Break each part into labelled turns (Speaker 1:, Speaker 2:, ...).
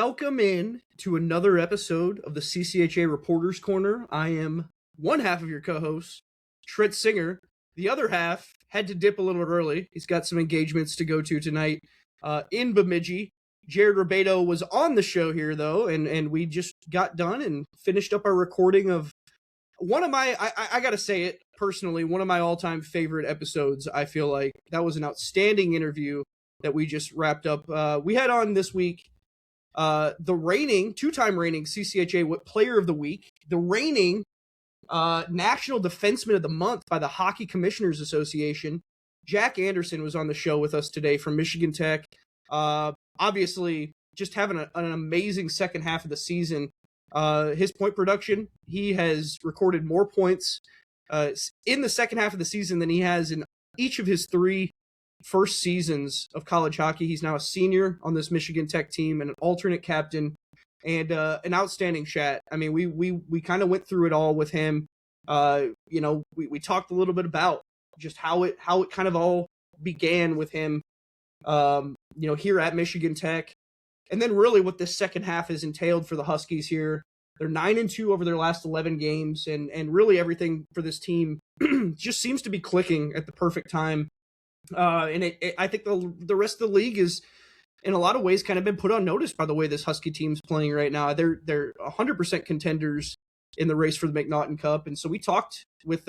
Speaker 1: welcome in to another episode of the CCHA Reporters Corner. I am one half of your co-host, Trent Singer. The other half had to dip a little bit early. He's got some engagements to go to tonight in Bemidji. Jared Ribedo was on the show here, though, and we just got done and finished up our recording of one of my, I got to say it personally, one of my all-time favorite episodes. I feel like that was an outstanding interview that we just wrapped up. We had on this week the two-time reigning CCHA Player of the Week, the reigning National Defenseman of the Month by the Hockey Commissioners Association. Jack Anderson was on the show with us today from Michigan Tech. Obviously, just having an amazing second half of the season. His point production, he has recorded more points in the second half of the season than he has in each of his three first seasons of college hockey. He's now a senior on this Michigan Tech team and an alternate captain, and an outstanding chat. I mean, we kind of went through it all with him. We talked a little bit about just how it kind of all began with him, here at Michigan Tech, and then really what this second half has entailed for the Huskies here. They're 9-2 over their last 11 games, and really everything for this team just seems to be clicking at the perfect time. I think the rest of the league is, in a lot of ways, kind of been put on notice by the way this Husky team's playing right now. They're 100% contenders in the race for the McNaughton Cup, and so we talked with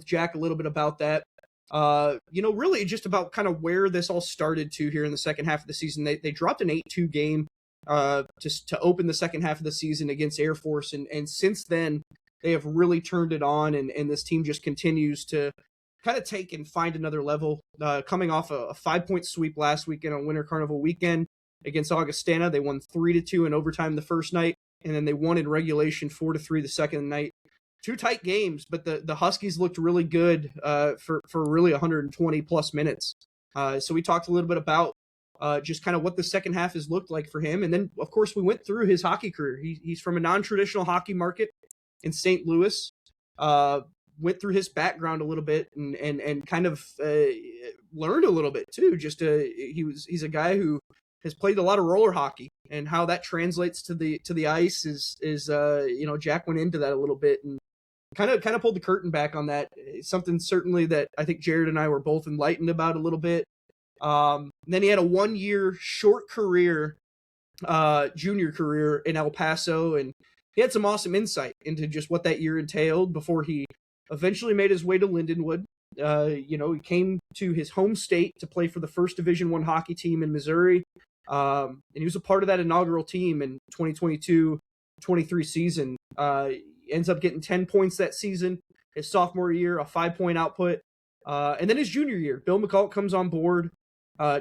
Speaker 1: Jack a little bit about that. Really just about kind of where this all started to here in the second half of the season. They dropped an 8-2 game just to open the second half of the season against Air Force, and since then they have really turned it on, and this team just continues to kind of take and find another level. Coming off a 5-point sweep last weekend on Winter Carnival weekend against Augustana, they won 3-2 in overtime the first night, and then they won in regulation 4-3 the second night. Two tight games, but the Huskies looked really good for really 120 plus minutes. So we talked a little bit about just kind of what the second half has looked like for him, and then of course we went through his hockey career. He's from a non-traditional hockey market in St. Louis. Went through his background a little bit and kind of learned a little bit too. Just he's a guy who has played a lot of roller hockey, and how that translates to the ice is Jack went into that a little bit and kind of pulled the curtain back on that. Something certainly that I think Jared and I were both enlightened about a little bit. Then he had a 1-year short career, junior career in El Paso, and he had some awesome insight into just what that year entailed before he eventually made his way to Lindenwood. He came to his home state to play for the first Division I hockey team in Missouri. And he was a part of that inaugural team in 2022-23 season. Ends up getting 10 points that season. His sophomore year, a 5-point output. And then his junior year, Bill McCult comes on board,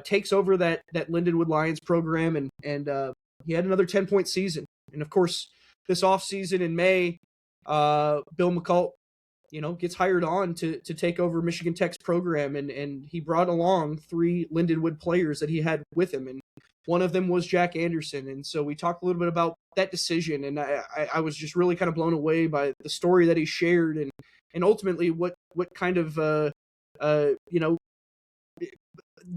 Speaker 1: takes over that Lindenwood Lions program, and he had another 10-point season. And of course, this offseason in May, Bill McCult, gets hired on to take over Michigan Tech's program, and he brought along 3 Lindenwood players that he had with him, and one of them was Jack Anderson. And so we talked a little bit about that decision, and I was just really kind of blown away by the story that he shared, and ultimately what kind of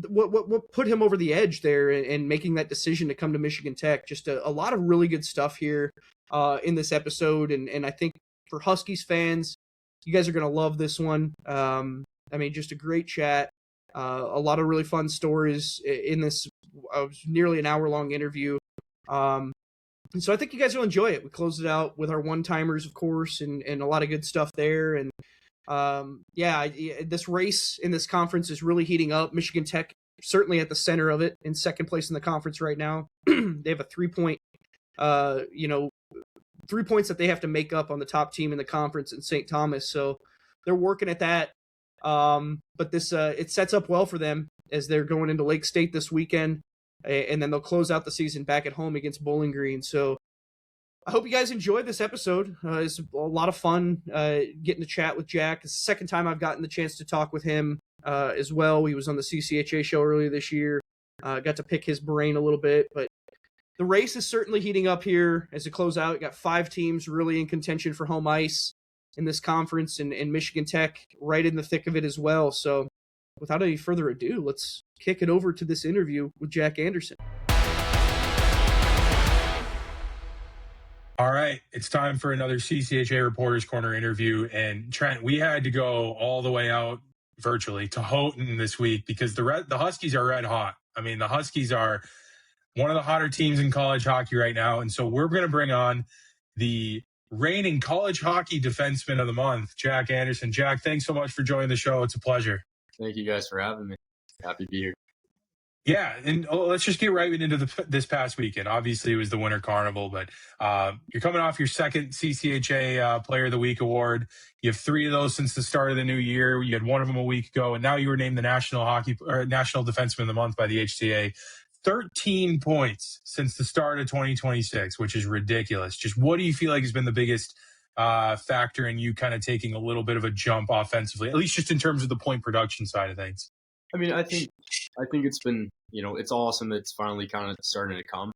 Speaker 1: what put him over the edge there and making that decision to come to Michigan Tech. Just a lot of really good stuff here in this episode, and I think for Huskies fans, you guys are going to love this one. Just a great chat. A lot of really fun stories in this nearly an hour-long interview. And so I think you guys will enjoy it. We closed it out with our one-timers, of course, and a lot of good stuff there. And this race in this conference is really heating up. Michigan Tech certainly at the center of it, in second place in the conference right now. They have a 3-point 3 points that they have to make up on the top team in the conference in St. Thomas. So they're working at that. But this it sets up well for them as they're going into Lake State this weekend, and then they'll close out the season back at home against Bowling Green. So I hope you guys enjoyed this episode. It's a lot of fun getting to chat with Jack. It's the second time I've gotten the chance to talk with him as well. He was on the CCHA show earlier this year. Got to pick his brain a little bit, but the race is certainly heating up here as it close out. You got 5 teams really in contention for home ice in this conference, and Michigan Tech right in the thick of it as well. So without any further ado, let's kick it over to this interview with Jack Anderson.
Speaker 2: All right, it's time for another CCHA Reporters Corner interview. And Trent, we had to go all the way out virtually to Houghton this week because the Huskies are red hot. I mean, the Huskies are one of the hotter teams in college hockey right now. And so we're going to bring on the reigning college hockey defenseman of the month, Jack Anderson. Jack, thanks so much for joining the show. It's a pleasure.
Speaker 3: Thank you guys for having me. Happy to be here.
Speaker 2: Yeah, and let's just get right into this past weekend. Obviously, it was the Winter Carnival, but you're coming off your second CCHA Player of the Week award. You have 3 of those since the start of the new year. You had one of them a week ago, and now you were named the National Defenseman of the Month by the HCA. 13 points since the start of 2026, which is ridiculous. Just what do you feel like has been the biggest factor in you kind of taking a little bit of a jump offensively, at least just in terms of the point production side of things?
Speaker 3: I mean, I think it's been, it's awesome that it's finally kind of starting to come.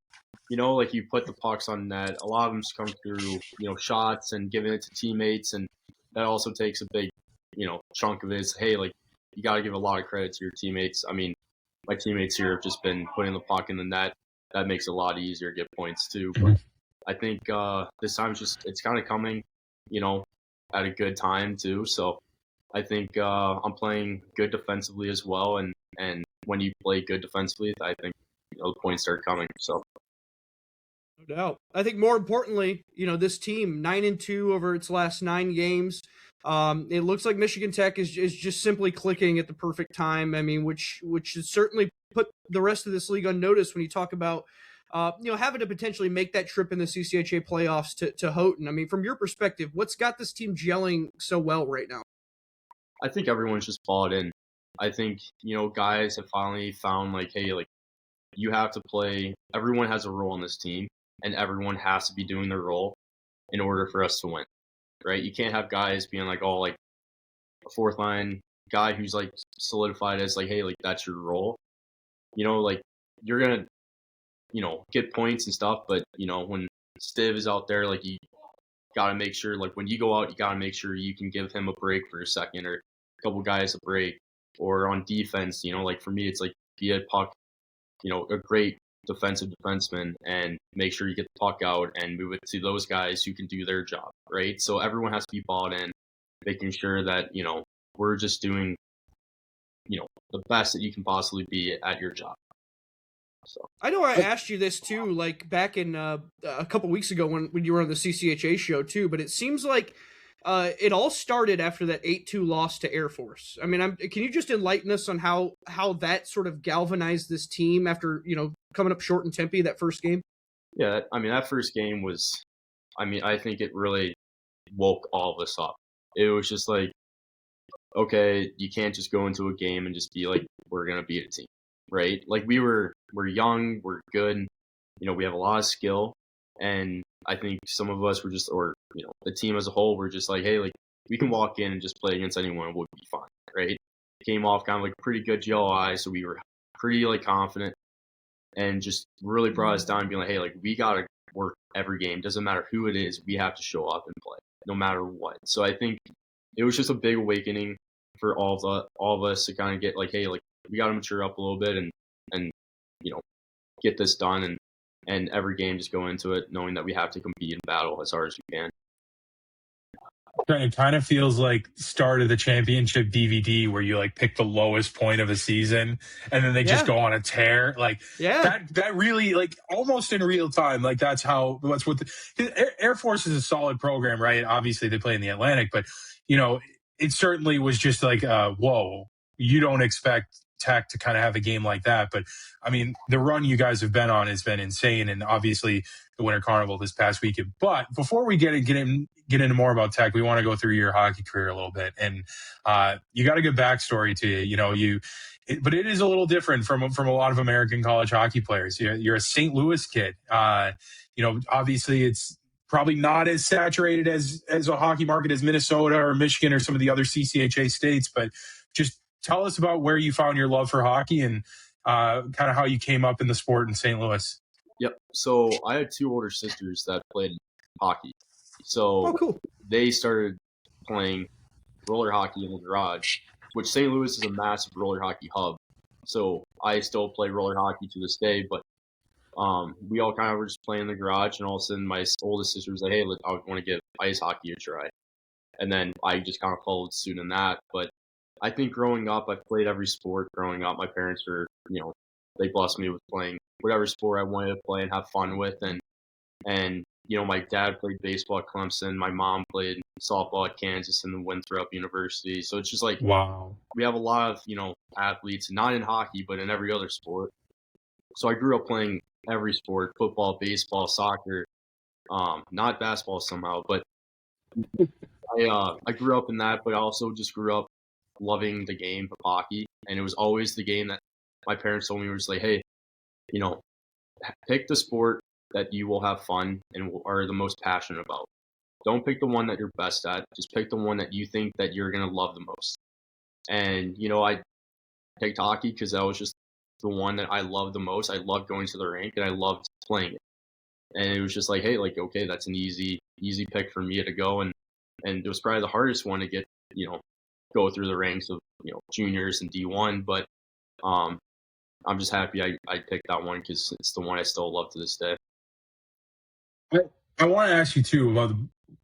Speaker 3: Like you put the pucks on net, a lot of them just come through, shots and giving it to teammates. And that also takes a big, chunk of it is, hey, like you got to give a lot of credit to your teammates. I mean, my teammates here have just been putting the puck in the net. That makes it a lot easier to get points too. But I think this time it's kind of coming, at a good time too. So I think I'm playing good defensively as well, and when you play good defensively, I think the points start coming. So,
Speaker 1: no doubt. I think more importantly, this team 9-2 over its last 9 games. It looks like Michigan Tech is just simply clicking at the perfect time. I mean, which should certainly put the rest of this league on notice when you talk about having to potentially make that trip in the CCHA playoffs to Houghton. I mean, from your perspective, what's got this team gelling so well right now?
Speaker 3: I think everyone's just bought in. I think, guys have finally found like, hey, like you have to play. Everyone has a role on this team and everyone has to be doing their role in order for us to win, right? You can't have guys being like, oh, like a fourth line guy who's like solidified as like, hey, like that's your role. Like you're going to, get points and stuff. But, when Stiv is out there, like you got to make sure, like when you go out, you got to make sure you can give him a break for a second or couple guys a break. Or on defense, like for me, it's like be a puck, a great defensive defenseman and make sure you get the puck out and move it to those guys who can do their job, right? So everyone has to be bought in, making sure that, we're just doing, the best that you can possibly be at your job. So
Speaker 1: I know I asked you this too, like back in a couple weeks ago when you were on the CCHA show too, but it seems like it all started after that 8-2 loss to Air Force. I mean, can you just enlighten us on how that sort of galvanized this team after, coming up short in Tempe that first game?
Speaker 3: Yeah, I mean, that first game was, I think it really woke all of us up. It was just like, okay, you can't just go into a game and just be like, we're going to beat a team, right? Like we're young, we're good, we have a lot of skill. And I think some of us were just, or, the team as a whole, were just like, hey, like we can walk in and just play against anyone and we'll be fine, right? Came off kind of like pretty good GLI, so we were pretty like confident and just really brought us down being like, hey, like we got to work every game. Doesn't matter who it is, we have to show up and play no matter what. So I think it was just a big awakening for all of us to kind of get like, hey, like we got to mature up a little bit and get this done and every game just go into it knowing that we have to compete and battle as hard as we can.
Speaker 2: It kind of feels like start of the championship DVD where you like pick the lowest point of a season and then they just go on a tear. Like that really like almost in real time. Like that's what the Air Force is a solid program, right? Obviously they play in the Atlantic, but it certainly was just like, whoa, you don't expect Tech to kind of have a game like that. But I mean, the run you guys have been on has been insane. And obviously the Winter Carnival this past weekend. But before we get into more about Tech, we want to go through your hockey career a little bit. And you got a good backstory to you. But it is a little different from a lot of American college hockey players. You're a St. Louis kid. Obviously it's probably not as saturated as a hockey market as Minnesota or Michigan or some of the other CCHA states. But just tell us about where you found your love for hockey and kind of how you came up in the sport in St. Louis.
Speaker 3: Yep. So I had 2 older sisters that played hockey. So
Speaker 1: cool.
Speaker 3: They started playing roller hockey in the garage, which St. Louis is a massive roller hockey hub. So I still play roller hockey to this day, but we all kind of were just playing in the garage, and all of a sudden my oldest sister was like, hey, I want to give ice hockey a try. And then I just kind of followed suit in that. But I think growing up, I played every sport growing up. My parents were, they blessed me with playing whatever sport I wanted to play and have fun with. And my dad played baseball at Clemson. My mom played softball at Kansas and then Winthrop University. So it's just like,
Speaker 2: wow, we
Speaker 3: have a lot of, athletes, not in hockey, but in every other sport. So I grew up playing every sport, football, baseball, soccer, not basketball somehow, but I grew up in that, but I also just grew up loving the game of hockey. And it was always the game that my parents told me was like, hey, pick the sport that you will have fun and are the most passionate about. Don't pick the one that you're best at. Just pick the one that you think that you're going to love the most. And, I picked hockey because that was just the one that I loved the most. I loved going to the rink and I loved playing it. And it was just like, hey, okay, that's an easy pick for me to go. And it was probably the hardest one to get, go through the ranks of, juniors and D1. But I'm just happy I picked that one because it's the one I still love to this day.
Speaker 2: I want to ask you, too,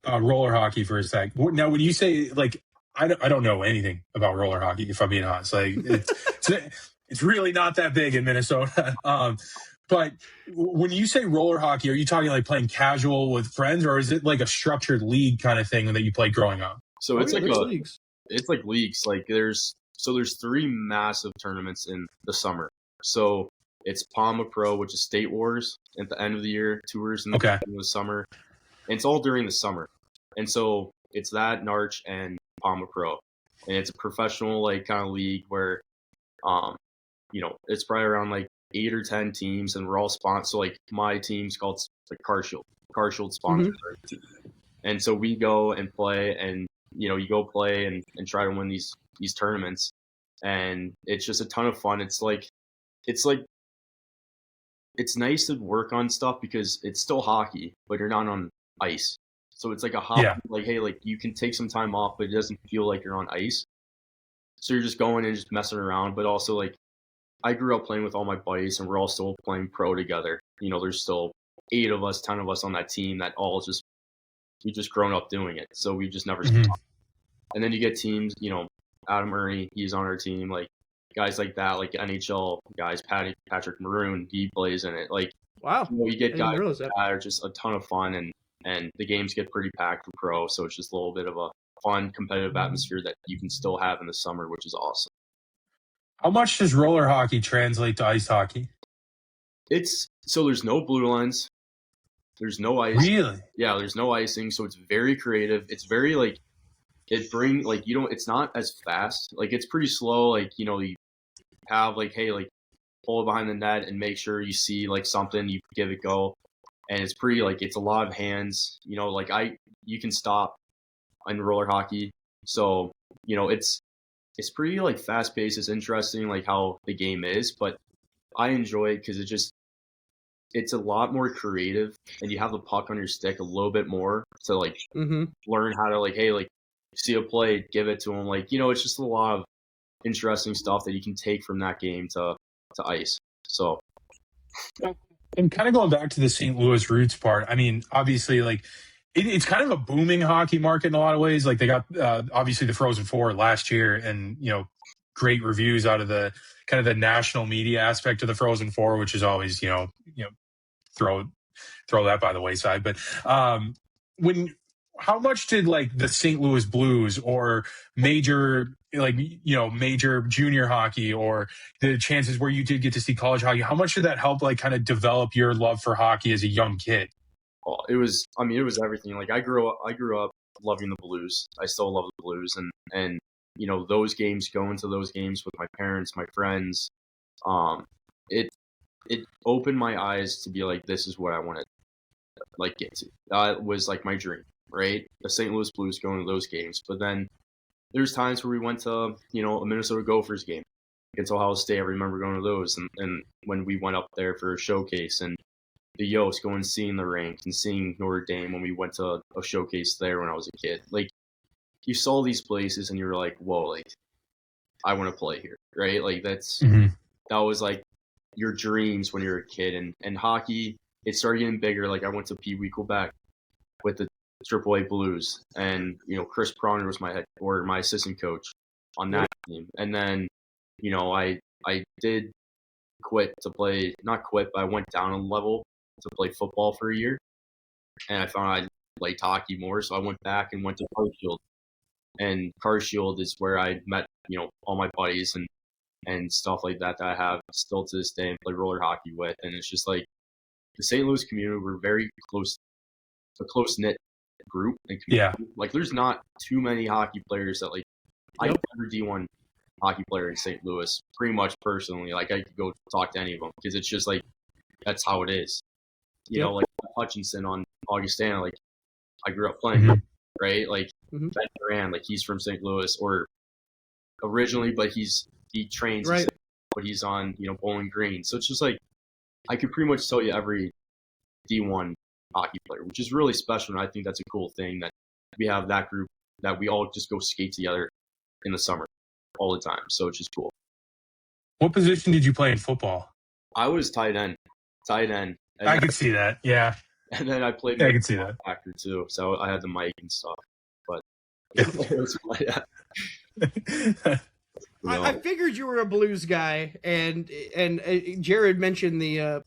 Speaker 2: about roller hockey for a sec. Now, when you say, I don't know anything about roller hockey, if I'm being honest. It's really not that big in Minnesota. But when you say roller hockey, are you talking playing casual with friends, or is it like a structured league kind of thing that you played growing up?
Speaker 3: So it's leagues. It's like leagues. There's 3 massive tournaments in the summer. So it's Palma Pro, which is State Wars at the end of the year, tours in the summer. And it's all during the summer. And so it's that, Narch, and Palma Pro. And it's a professional kind of league where it's probably around 8 or 10 teams, and we're all sponsored. So my team's called Car Shield. Car Shield sponsors our team. And so we go and play, and you go play and try to win these tournaments. And it's just a ton of fun. It's nice to work on stuff because it's still hockey, but you're not on ice. So it's like a hockey, hey, you can take some time off, but it doesn't feel like you're on ice. So you're just going and just messing around. But also I grew up playing with all my buddies, and we're all still playing pro together. There's still 8 of us, 10 of us on that team that all we just grown up doing it. So we just never stopped. And then you get teams, Adam Ernie, he's on our team, guys like that, NHL guys, Patrick Maroon, he plays in it.
Speaker 1: Wow.
Speaker 3: You get guys that are just a ton of fun, and the games get pretty packed for pro. So it's just a little bit of a fun, competitive atmosphere that you can still have in the summer, which is awesome.
Speaker 2: How much does roller hockey translate to ice hockey?
Speaker 3: So there's no blue lines. There's no ice.
Speaker 2: Really?
Speaker 3: Yeah, there's no icing. So it's very creative. It's very it's not as fast. It's pretty slow. You have hey, pull it behind the net and make sure you see something, you give it go. And it's pretty it's a lot of hands. You can stop in roller hockey. So, it's pretty fast paced. It's interesting how the game is, but I enjoy it because it's a lot more creative, and you have the puck on your stick a little bit more to learn how to hey, see a play, give it to them. It's just a lot of interesting stuff that you can take from that game to ice. So,
Speaker 2: and kind of going back to the St. Louis roots part, I mean, obviously it's kind of a booming hockey market in a lot of ways. They got obviously the Frozen Four last year, and great reviews out of the kind of the national media aspect of the Frozen Four, which is always throw that by the wayside. But how much did the St. Louis Blues or major junior hockey, or the chances where you did get to see college hockey, how much did that help kind of develop your love for hockey as a young kid?
Speaker 3: Well, it was everything. I grew up loving the Blues. I still love the Blues, and those games, going to those games with my parents, my friends, it opened my eyes to be this is what I want to get to. That was my dream, right? The St. Louis Blues, going to those games. But then there's times where we went to a Minnesota Gophers game against Ohio State. I remember going to those, and when we went up there for a showcase, and the Yost, going and seeing the rink and seeing Notre Dame when we went to a showcase there when I was a kid. You saw these places and you were like, whoa, I want to play here, right? That was your dreams when you're a kid. And hockey, it started getting bigger. Like I went to Pee Wee, Quebec with the AAA Blues, and Chris Pronger was my assistant coach on that team. And then I did quit to play, not quit, but I went down a level to play football for a year, and I found I liked hockey more, so I went back and went to Carshield. And Carshield is where I met all my buddies and stuff like that I have still to this day and play roller hockey with. And it's just like the St. Louis community, we're very close, a close knit group and community. Yeah. Like there's not too many hockey players that I've never D1 hockey player in St. Louis, pretty much personally. Like I could go talk to any of them because it's just like that's how it is. Like Hutchinson on Augustana, like I grew up playing, right? Like Ben Duran, like he's from St. Louis or originally, but he trains, right? But he's on Bowling Green. So it's just like I could pretty much tell you every D1 hockey player, which is really special, and I think that's a cool thing that we have that group that we all just go skate together in the summer all the time. So it's just cool.
Speaker 2: What position did you play in football?
Speaker 3: I was tight end.
Speaker 2: I could see that. Yeah.
Speaker 3: And then I played.
Speaker 2: Yeah, I could see that
Speaker 3: actor too. So I had the mic and stuff. But
Speaker 1: I figured you were a Blues guy, and Jared mentioned the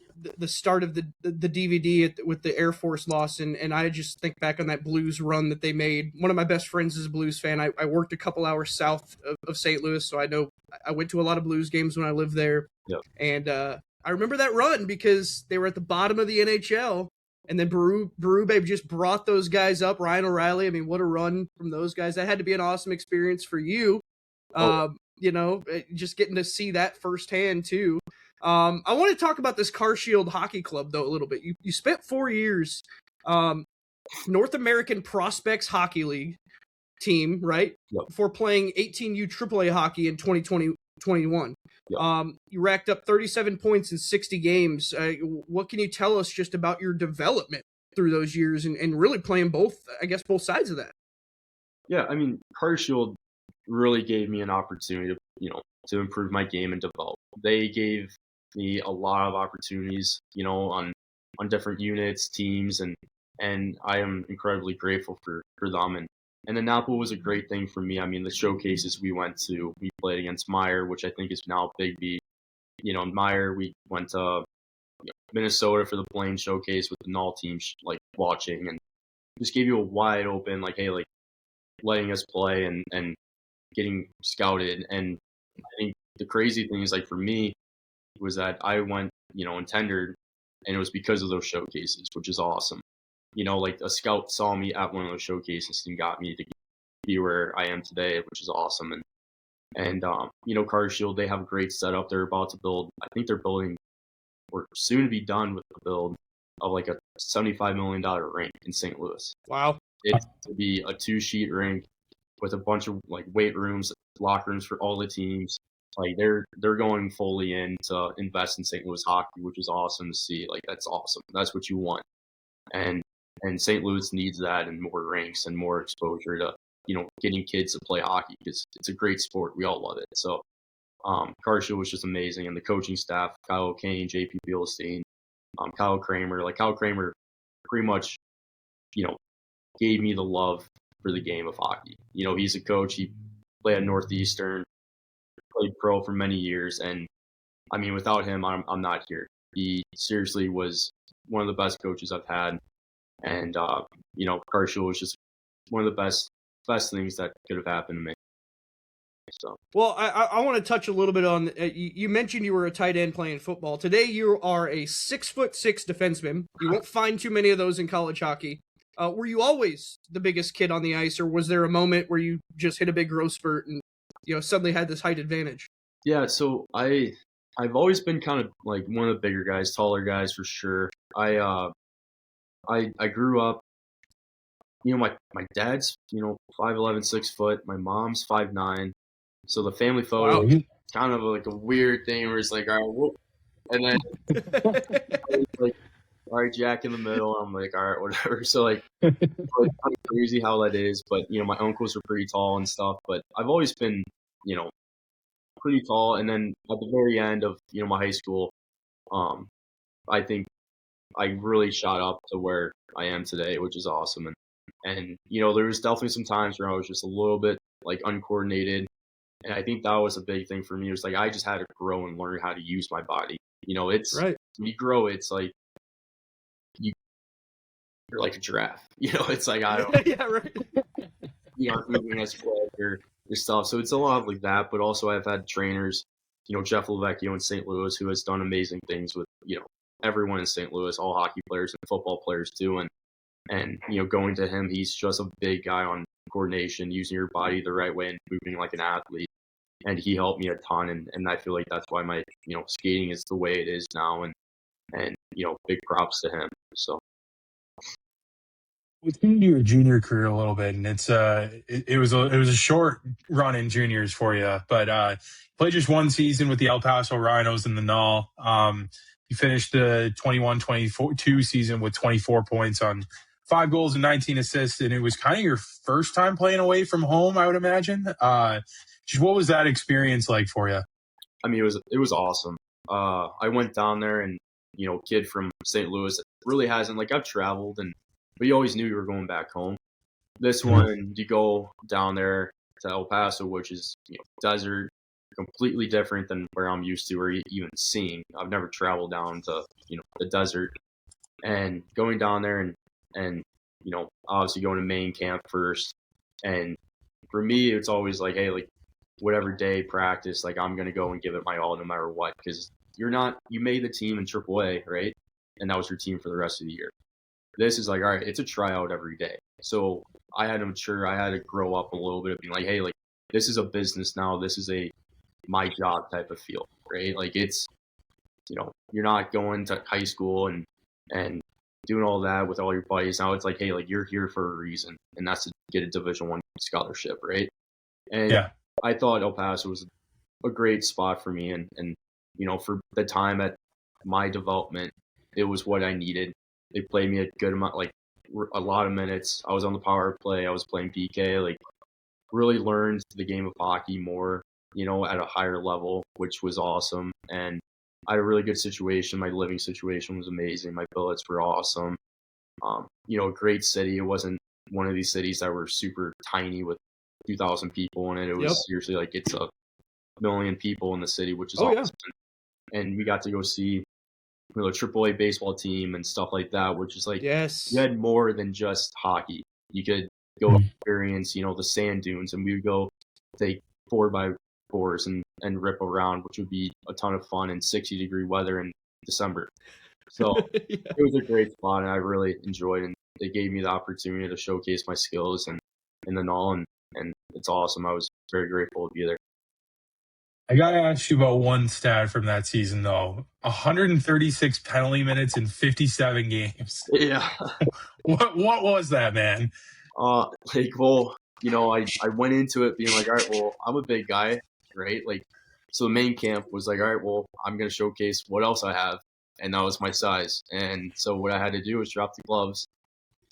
Speaker 1: start of the DVD with the Air Force loss, and I just think back on that Blues run that they made. One of my best friends is a Blues fan. I worked a couple hours south of St. Louis, so I know I went to a lot of Blues games when I lived there.
Speaker 3: Yep.
Speaker 1: And I remember that run because they were at the bottom of the NHL, and then Berube just brought those guys up. Ryan O'Reilly, I mean, what a run from those guys. That had to be an awesome experience for you. Just getting to see that firsthand too. I want to talk about this Carshield Hockey Club though a little bit. You spent 4 years, North American Prospects Hockey League team, right?
Speaker 3: Yep.
Speaker 1: Before playing 18U AAA hockey in 2021. Yep. You racked up 37 points in 60 games. What can you tell us just about your development through those years and really playing both sides of that?
Speaker 3: Yeah, I mean, Carshield really gave me an opportunity to improve my game and develop. They gave me a lot of opportunities, on different units, teams, and I am incredibly grateful for them. And the Napa was a great thing for me. I mean, the showcases we went to, we played against Meyer, which I think is now Big B. Meyer, we went to Minnesota for the Blaine showcase with the Null team, watching, and just gave you a wide open, letting us play and getting scouted. And I think the crazy thing is, for me, was that I went, and tendered, and it was because of those showcases, which is awesome. A scout saw me at one of those showcases and got me to be where I am today, which is awesome. And Carshield, they have a great setup. They're about to build, I think they're building, or soon to be done with the build of a $75 million rink in St. Louis.
Speaker 1: Wow.
Speaker 3: It's to be a 2-sheet rink with a bunch of weight rooms, locker rooms for all the teams. They're going fully in to invest in St. Louis hockey, which is awesome to see. That's awesome. That's what you want. And St. Louis needs that and more rinks and more exposure to, getting kids to play hockey because it's a great sport. We all love it. So Carshield was just amazing. And the coaching staff, Kyle O'Kane, JP Bielstein, Kyle Kramer. Kyle Kramer pretty much, gave me the love for the game of hockey. He's a coach. He played at Northeastern, played pro for many years. And, I mean, without him, I'm not here. He seriously was one of the best coaches I've had. And, Carshield was just one of the best things that could have happened to me. So.
Speaker 1: Well, I want to touch a little bit on, you mentioned you were a tight end playing football. Today you are a 6'6" defenseman. You won't find too many of those in college hockey. Were you always the biggest kid on the ice, or was there a moment where you just hit a big growth spurt and suddenly had this height advantage?
Speaker 3: Yeah, so I've always been kind of one of the bigger guys, taller guys for sure. I grew up, my dad's 5'11", 6 foot. My mom's 5'9". So the family photo is kind of a weird thing where it's all right, whoop. And then all right, Jack in the middle. I'm all right, whatever. So it's kind of crazy how that is. But my uncles were pretty tall and stuff. But I've always been pretty tall. And then at the very end of my high school, I think I really shot up to where I am today, which is awesome. And there was definitely some times where I was just a little bit like uncoordinated. And I think that was a big thing for me. It was like I just had to grow and learn how to use my body. It's
Speaker 1: right.
Speaker 3: When you grow, it's like you're like a giraffe. It's like I don't
Speaker 1: yeah, right.
Speaker 3: You aren't moving as quick or your stuff. So it's a lot like that. But also I've had trainers, Jeff Lavecchio in St. Louis, who has done amazing things with, everyone in St. Louis, all hockey players and football players too. And going to him, he's just a big guy on coordination, using your body the right way and moving like an athlete. And he helped me a ton. And I feel like that's why my, skating is the way it is now. And big props to him. So.
Speaker 2: Let's get into your junior career a little bit, and it was a short run in juniors for you, but you played just one season with the El Paso Rhinos in the Null. You finished the 21-22 season with 24 points on 5 goals and 19 assists, and it was kind of your first time playing away from home, I would imagine. Just what was that experience like for you?
Speaker 3: I mean, it was awesome. I went down there, and kid from St. Louis really hasn't I've traveled but you always knew you were going back home. This one, you go down there to El Paso, which is desert, completely different than where I'm used to or even seeing. I've never traveled down to the desert, and going down there and obviously going to main camp first. And for me, it's always like, hey, whatever day practice, I'm gonna go and give it my all no matter what, because you made the team in AAA, right? And that was your team for the rest of the year. This is all right, it's a tryout every day. So I had to mature. I had to grow up a little bit of being like, hey, this is a business now. This is my job type of feel, right? It's, you're not going to high school and doing all that with all your buddies. Now it's like, hey, you're here for a reason, and that's to get a Division I scholarship, right? And yeah. I thought El Paso was a great spot for me. And for the time at my development, it was what I needed. They played me a good amount, a lot of minutes. I was on the power play. I was playing PK, really learned the game of hockey more, at a higher level, which was awesome. And I had a really good situation. My living situation was amazing. My billets were awesome. Great city. It wasn't one of these cities that were super tiny with 2,000 people in it. It was seriously it's a million people in the city, which is awesome. Yeah. And we got to go see the AAA baseball team and stuff like that, which is you had more than just hockey. You could go experience, the sand dunes, and we would go take 4x4s and rip around, which would be a ton of fun in 60-degree weather in December. So It was a great spot, and I really enjoyed it. And they gave me the opportunity to showcase my skills and in the Null, and it's awesome. I was very grateful to be there.
Speaker 2: I got to ask you about one stat from that season, though. 136 penalty minutes in 57 games.
Speaker 3: Yeah.
Speaker 2: What was that, man?
Speaker 3: I went into it being all right, well, I'm a big guy, right? So the main camp was all right, well, I'm going to showcase what else I have. And that was my size. And so what I had to do was drop the gloves.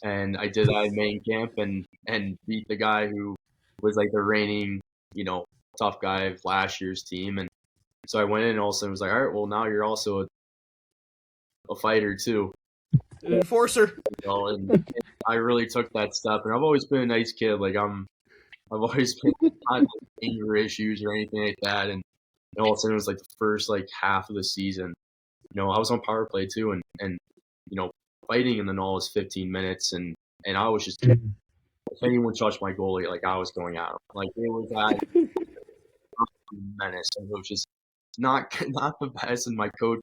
Speaker 3: And I did that in main camp and beat the guy who was the reigning, tough guy of last year's team. And so I went in and all of a sudden was all right, well, now you're also a fighter too.
Speaker 1: An enforcer.
Speaker 3: And I really took that step. And I've always been a nice kid. I've always been not anger issues or anything like that. And all of a sudden it was the first half of the season. I was on power play too. And fighting in the Null is 15 minutes. And I was just, if anyone touched my goalie, I was going at him. It was that menace. And it was just not the best. And my coach,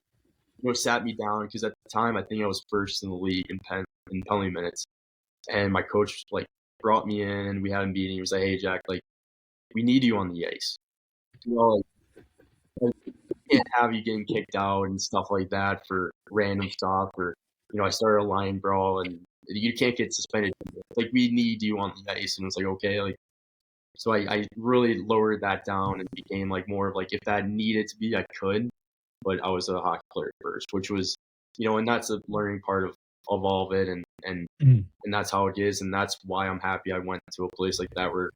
Speaker 3: sat me down because at the time I think I was first in the league in penalty minutes. And my coach brought me in and we had a meeting. He was like, "Hey Jack, we need you on the ice. We can't have you getting kicked out and stuff like that for random stuff." Or I started a line brawl and you can't get suspended. We need you on the ice. And it was okay. So I really lowered that down and became more of if that needed to be, I could. But I was a hockey player first, which was, and that's a learning part of all of it. And that's how it is. And that's why I'm happy I went to a place like that where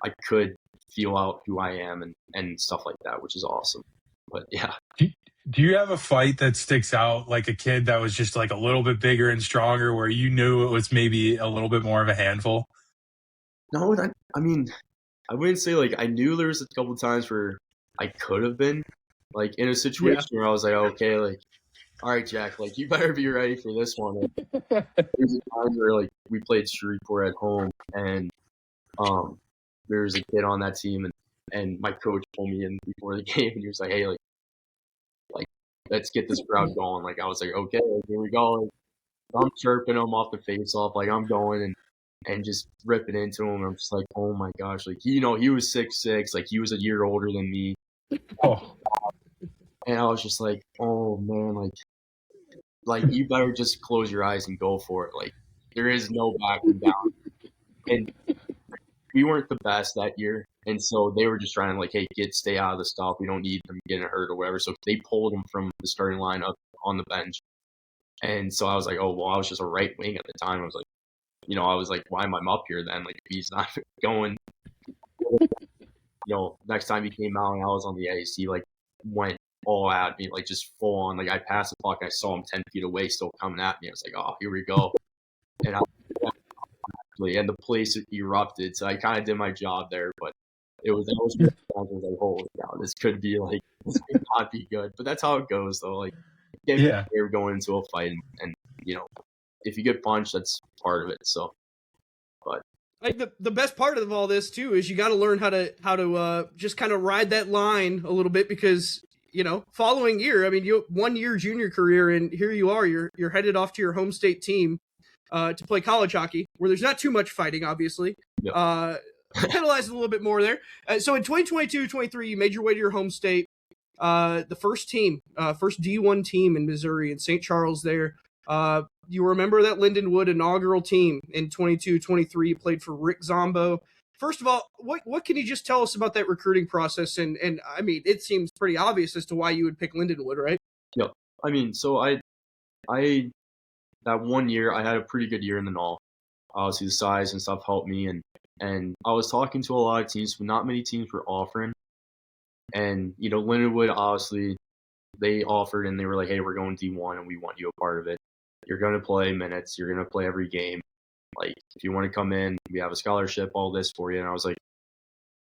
Speaker 3: I could feel out who I am and stuff like that, which is awesome. But yeah.
Speaker 2: Do you have a fight that sticks out, like a kid that was just like a little bit bigger and stronger, where you knew it was maybe a little bit more of a handful?
Speaker 3: No, I mean, I wouldn't say like I knew there was a couple times where I could have been like in a situation where I was like, okay, like, all right, Jack, like you better be ready for this one. Like, there's a time where like we played Shreveport at home, and there's a kid on that team, and my coach pulled me in before the game, and he was like, hey, like let's get this crowd going. Like I was like, okay, like, here we go. Like, I'm chirping him off the face off, like I'm going and just ripping into him. I'm just like, oh my gosh, like he was 6'6", like he was a year older than me.
Speaker 2: Oh.
Speaker 3: And I was just like, oh man, like you better just close your eyes and go for it. Like there is no backing down. And we weren't the best that year, and so they were just trying to like, hey, stay out of the stuff. We don't need them getting hurt or whatever. So they pulled him from the starting line up on the bench. And so I was like, oh well, I was just a right wing at the time. I was like, I was like, why am I up here then? Like, if he's not going, next time he came out and I was on the ice, he like went all at me, like just full on. Like I passed the puck, I saw him 10 feet away, still coming at me. I was like, oh, here we go. And the place erupted. So I kind of did my job there, but I was like, holy cow, this could not be good. But that's how it goes, though. Like, you're going into a fight, and if you get punched, that's part of it. So, but
Speaker 1: like the best part of all this too is you got to learn how to just kind of ride that line a little bit, because following year, I mean, you 1 year junior career, and here you are, you're headed off to your home state team to play college hockey, where there's not too much fighting, obviously. Yep. Penalized a little bit more there. So in 2022-23, you made your way to your home state. The first D1 team in Missouri, in St. Charles there. You remember that Lindenwood inaugural team in 22-23. You played for Rick Zombo. First of all, what can you just tell us about that recruiting process? And I mean, it seems pretty obvious as to why you would pick Lindenwood, right?
Speaker 3: Yep. I mean, so I that 1 year, I had a pretty good year in the NAL. Obviously, the size and stuff helped me, and I was talking to a lot of teams, but not many teams were offering. And, Lindenwood, obviously, they offered, and they were like, hey, we're going D1, and we want you a part of it. You're going to play minutes. You're going to play every game. Like, if you want to come in, we have a scholarship, all this for you. And I was like,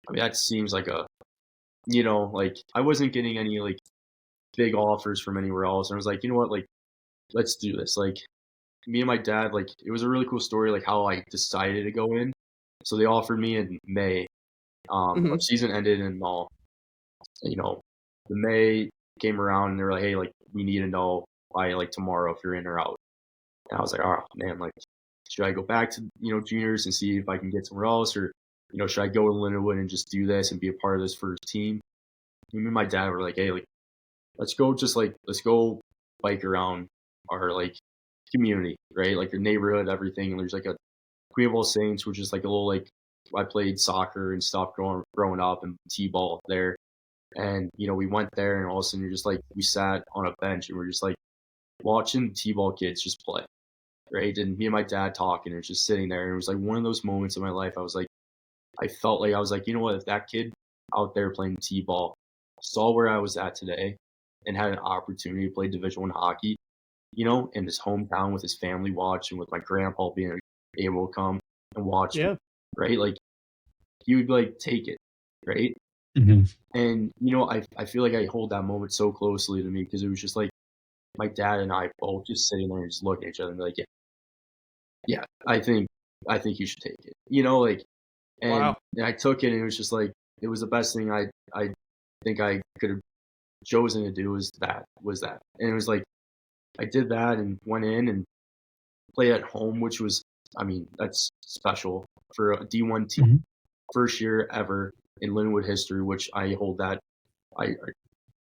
Speaker 3: I mean, that seems like I wasn't getting any, like, big offers from anywhere else. And I was like, you know what, like, let's do this. Like, me and my dad, like, it was a really cool story, like, how I decided to go in. So they offered me in May. Our season ended in all. The May came around, and they were like, hey, like, we need to know by, like, tomorrow if you're in or out. And I was like, oh, man, like, should I go back to, juniors and see if I can get somewhere else? Or, should I go to Lindenwood and just do this and be a part of this first team? Me and my dad were like, hey, like, let's go bike around our, like, community, right? Like your neighborhood, everything. And there's like a Queenville Saints, which is like a little, like, I played soccer and stuff growing up, and t-ball there. And, we went there, and all of a sudden you're just like, we sat on a bench and we're just like watching t-ball kids just play, right? And me and my dad talking, and just sitting there. And it was like one of those moments in my life. I felt like, I was like, you know what, if that kid out there playing t-ball saw where I was at today and had an opportunity to play Division I hockey, in his hometown with his family watching, with my grandpa being able to come and watch, right? Like, he would like take it, right?
Speaker 2: Mm-hmm.
Speaker 3: And, I feel like I hold that moment so closely to me, because it was just like my dad and I both just sitting there and just looking at each other and be like, yeah, I think you should take it, like, and,
Speaker 1: wow.
Speaker 3: And I took it, and it was just like, it was the best thing I think I could have chosen to do was that. And it was like, I did that and went in and played at home, which was, I mean, that's special for a D1 team. Mm-hmm. First year ever in Lindenwood history, which I hold that. I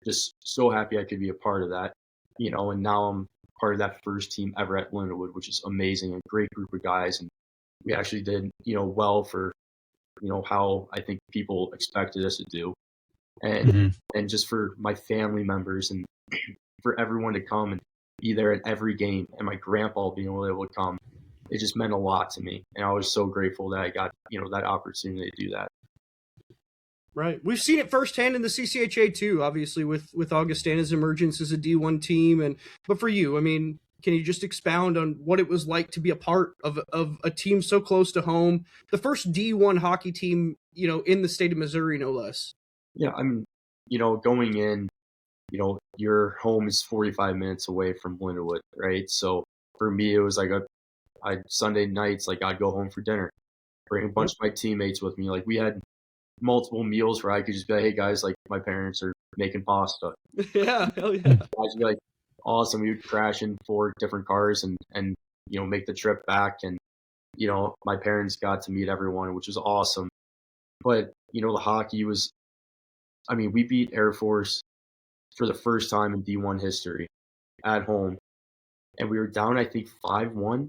Speaker 3: just so happy I could be a part of that, and now I'm part of that first team ever at Lindenwood, which is amazing. A great group of guys. And we actually did, well for, how I think people expected us to do. And, and just for my family members and for everyone to come and be there at every game, and my grandpa being able to come, it just meant a lot to me. And I was so grateful that I got, that opportunity to do that.
Speaker 1: Right. We've seen it firsthand in the CCHA too, obviously with Augustana's emergence as a D1 team. But for you, I mean, can you just expound on what it was like to be a part of a team so close to home, the first D1 hockey team, in the state of Missouri, no less?
Speaker 3: Yeah, I mean, going in, your home is 45 minutes away from Lindenwood, right? So for me, it was like Sunday nights, like I'd go home for dinner, bring a bunch of my teammates with me. Like we had multiple meals where I could just be like, hey guys, like my parents are making pasta.
Speaker 1: Yeah, hell yeah.
Speaker 3: Guys would be like, awesome. We would crash in 4 different cars and make the trip back. And, my parents got to meet everyone, which was awesome. But, the hockey was, we beat Air Force for the first time in D1 history at home. And we were down, I think, 5-1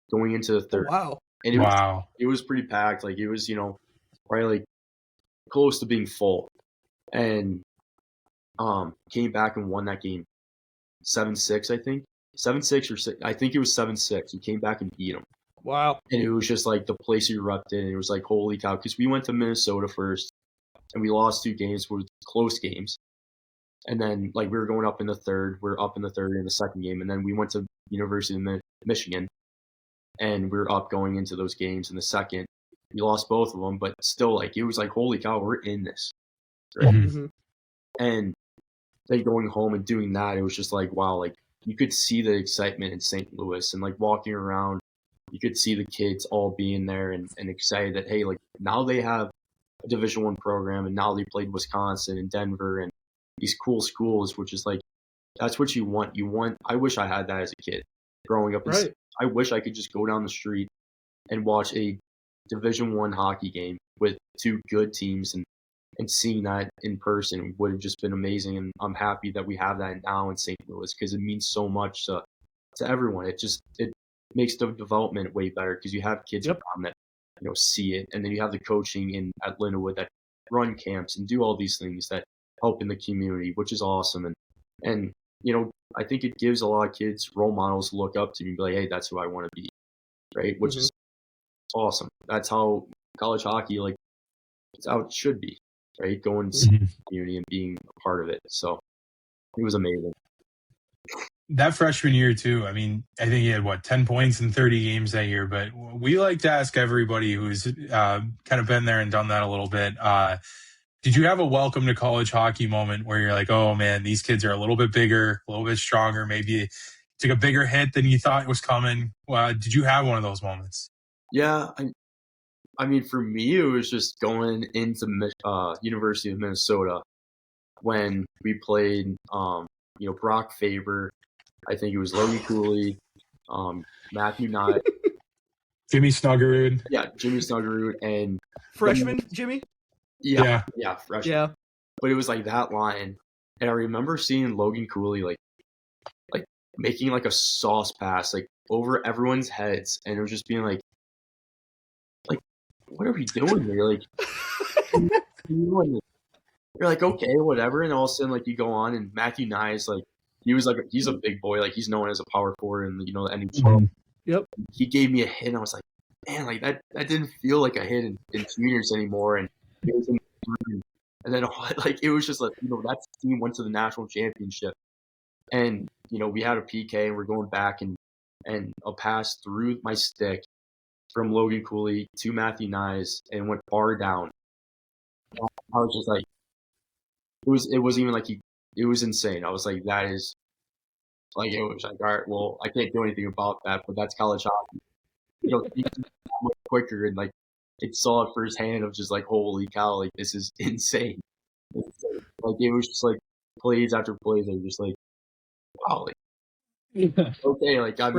Speaker 3: going into the third.
Speaker 1: Oh, wow.
Speaker 3: And it was pretty packed. Like it was, probably like close to being full. And came back and won that game 7-6, I think. 7-6 or 6. I think it was 7-6. We came back and beat them.
Speaker 1: Wow.
Speaker 3: And it was just like the place erupted. And it was like, holy cow. Because we went to Minnesota first and we lost 2 games, with close games. And then like we were going up in the third. We were up in the third in the second game. And then we went to University of Michigan. And we were up going into those games in the second. We lost both of them. But still, like, it was like, holy cow, we're in this. Right?
Speaker 1: Mm-hmm.
Speaker 3: And then going home and doing that, it was just like, wow, like you could see the excitement in St. Louis and like walking around, you could see the kids all being there and excited that, hey, like now they have a Division I program and now they played Wisconsin and Denver and these cool schools, which is like, that's what you want. I wish I had that as a kid growing up.
Speaker 1: Right.
Speaker 3: I wish I could just go down the street and watch a Division I hockey game with 2 good teams and seeing that in person would have just been amazing. And I'm happy that we have that now in St. Louis because it means so much to everyone. It makes the development way better because you have kids around that, see it. And then you have the coaching at Lindenwood that run camps and do all these things that help in the community, which is awesome. And I think it gives a lot of kids role models to look up to and be like, hey, that's who I want to be. Right. Which is awesome. That's how college hockey, like, it's how it should be. Right, going to the community and being a part of it. So it was amazing.
Speaker 2: That freshman year too. I mean, I think he had 10 points in 30 games that year. But we like to ask everybody who's kind of been there and done that a little bit. Did you have a welcome to college hockey moment where you're like, oh man, these kids are a little bit bigger, a little bit stronger, maybe took a bigger hit than you thought was coming? Did you have one of those moments?
Speaker 3: Yeah, I mean, for me, it was just going into University of Minnesota when we played, Brock Faber. I think it was Logan Cooley, Matthew Nye.
Speaker 2: Jimmy Snuggerud.
Speaker 3: Yeah, Jimmy Snuggerud. And
Speaker 1: freshman Jimmy?
Speaker 3: Yeah, freshman.
Speaker 1: Yeah.
Speaker 3: But it was like that line. And I remember seeing Logan Cooley, like making like a sauce pass, like over everyone's heads. And it was just being like, what are we doing here? Like, you're like, okay, whatever. And all of a sudden, like, you go on, and Matthew Nye is like, he's a big boy. Like, he's known as a power forward in the NHL.
Speaker 1: Mm-hmm. Yep.
Speaker 3: He gave me a hit, and I was like, man, like that didn't feel like a hit in juniors anymore. And it was and then like it was just like, that team went to the national championship, and we had a PK, and we're going back, and a pass through my stick from Logan Cooley to Matthew Nyes and went far down. I was just like, it wasn't even like it was insane. I was like, that is like, it was like, all right, well, I can't do anything about that, but that's college hockey. It's much quicker, and like it saw it firsthand of just like, holy cow, like this is insane. Like it was just like plays after plays. I was just like, wow, like okay, like I'm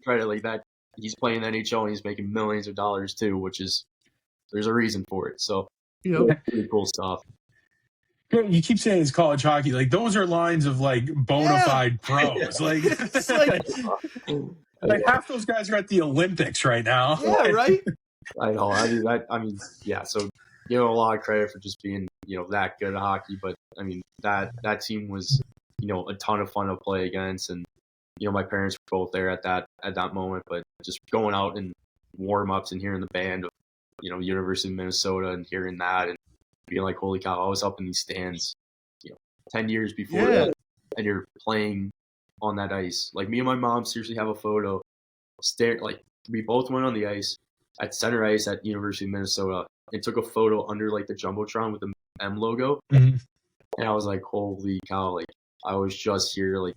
Speaker 3: trying to like that. He's playing NHL and he's making millions of dollars too, which is there's a reason for it. So pretty cool stuff.
Speaker 2: You keep saying it's college hockey. Like those are lines of like bona fide pros. Like, it's like half those guys are at the Olympics right now.
Speaker 1: Yeah, right.
Speaker 3: I know. I mean, yeah. So give him a lot of credit for just being that good at hockey. But I mean that team was a ton of fun to play against, and my parents were both there at that moment. But just going out and warm ups and hearing the band of University of Minnesota and hearing that, and being like, holy cow, I was up in these stands, 10 years before that, and you're playing on that ice. Like, me and my mom seriously have a photo. Like, we both went on the ice at center ice at University of Minnesota and took a photo under like the Jumbotron with the M logo.
Speaker 2: Mm-hmm.
Speaker 3: And I was like, holy cow, like, I was just here, like,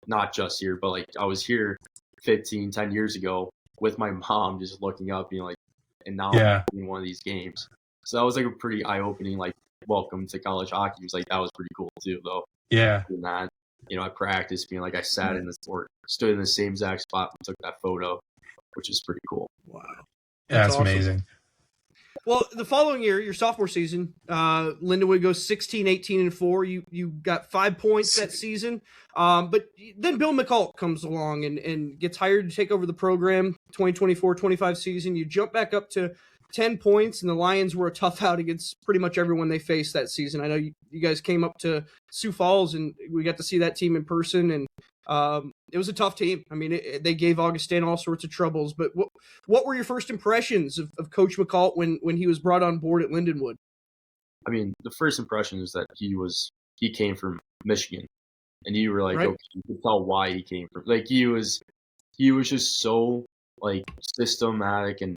Speaker 3: not just here, but like I was here 10 years ago with my mom just looking up, being like, and now I'm in one of these games. So that was like a pretty eye-opening, like, welcome to college hockey. It was like, that was pretty cool too, though.
Speaker 2: Yeah.
Speaker 3: And that, I practiced being like, I sat in this, or stood in the same exact spot and took that photo, which is pretty cool.
Speaker 1: Wow.
Speaker 2: That's
Speaker 1: awesome.
Speaker 2: Amazing.
Speaker 1: Well, the following year, your sophomore season, Lindenwood goes 16, 18, and 4. You got 5 points that season. But then Bill McCult comes along and gets hired to take over the program 2024-25 season. You jump back up to 10 points, and the Lions were a tough out against pretty much everyone they faced that season. I know you guys came up to Sioux Falls, and we got to see that team in person, and it was a tough team. I mean, they gave Augustana all sorts of troubles. But what were your first impressions of Coach McCult when he was brought on board at Lindenwood?
Speaker 3: I mean, the first impression is that he came from Michigan, and you were like,
Speaker 1: right.
Speaker 3: Okay, you could tell why he came from. Like, he was just so like systematic and